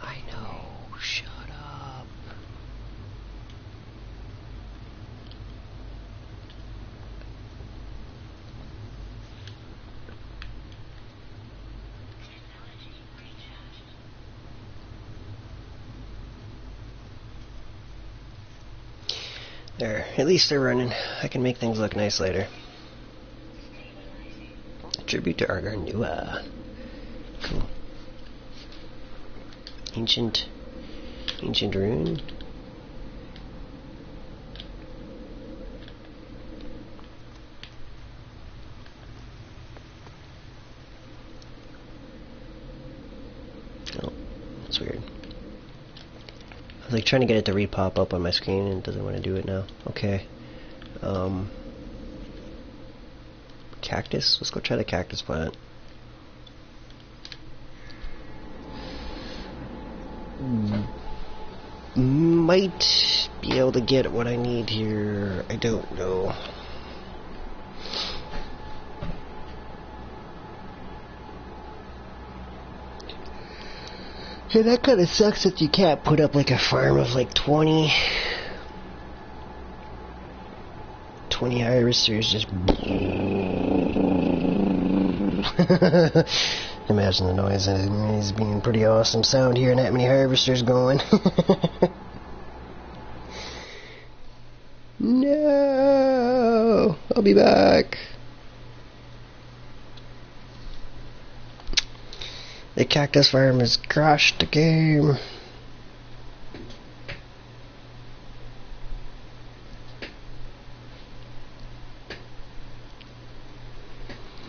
A: I know. Shut up. There. At least they're running. I can make things look nice later. A tribute to Argarnua. Cool. Ancient rune. Oh, that's weird. I was like trying to get it to re-pop up on my screen and it doesn't want to do it now. Okay. Cactus? Let's go try the cactus plant. Might be able to get what I need here. I don't know. Yeah, that kind of sucks that you can't put up like a farm of like 20 harvesters just imagine the noise. It's being pretty awesome sound hearing that many harvesters going. No, I'll be back. The cactus farm has crashed the game.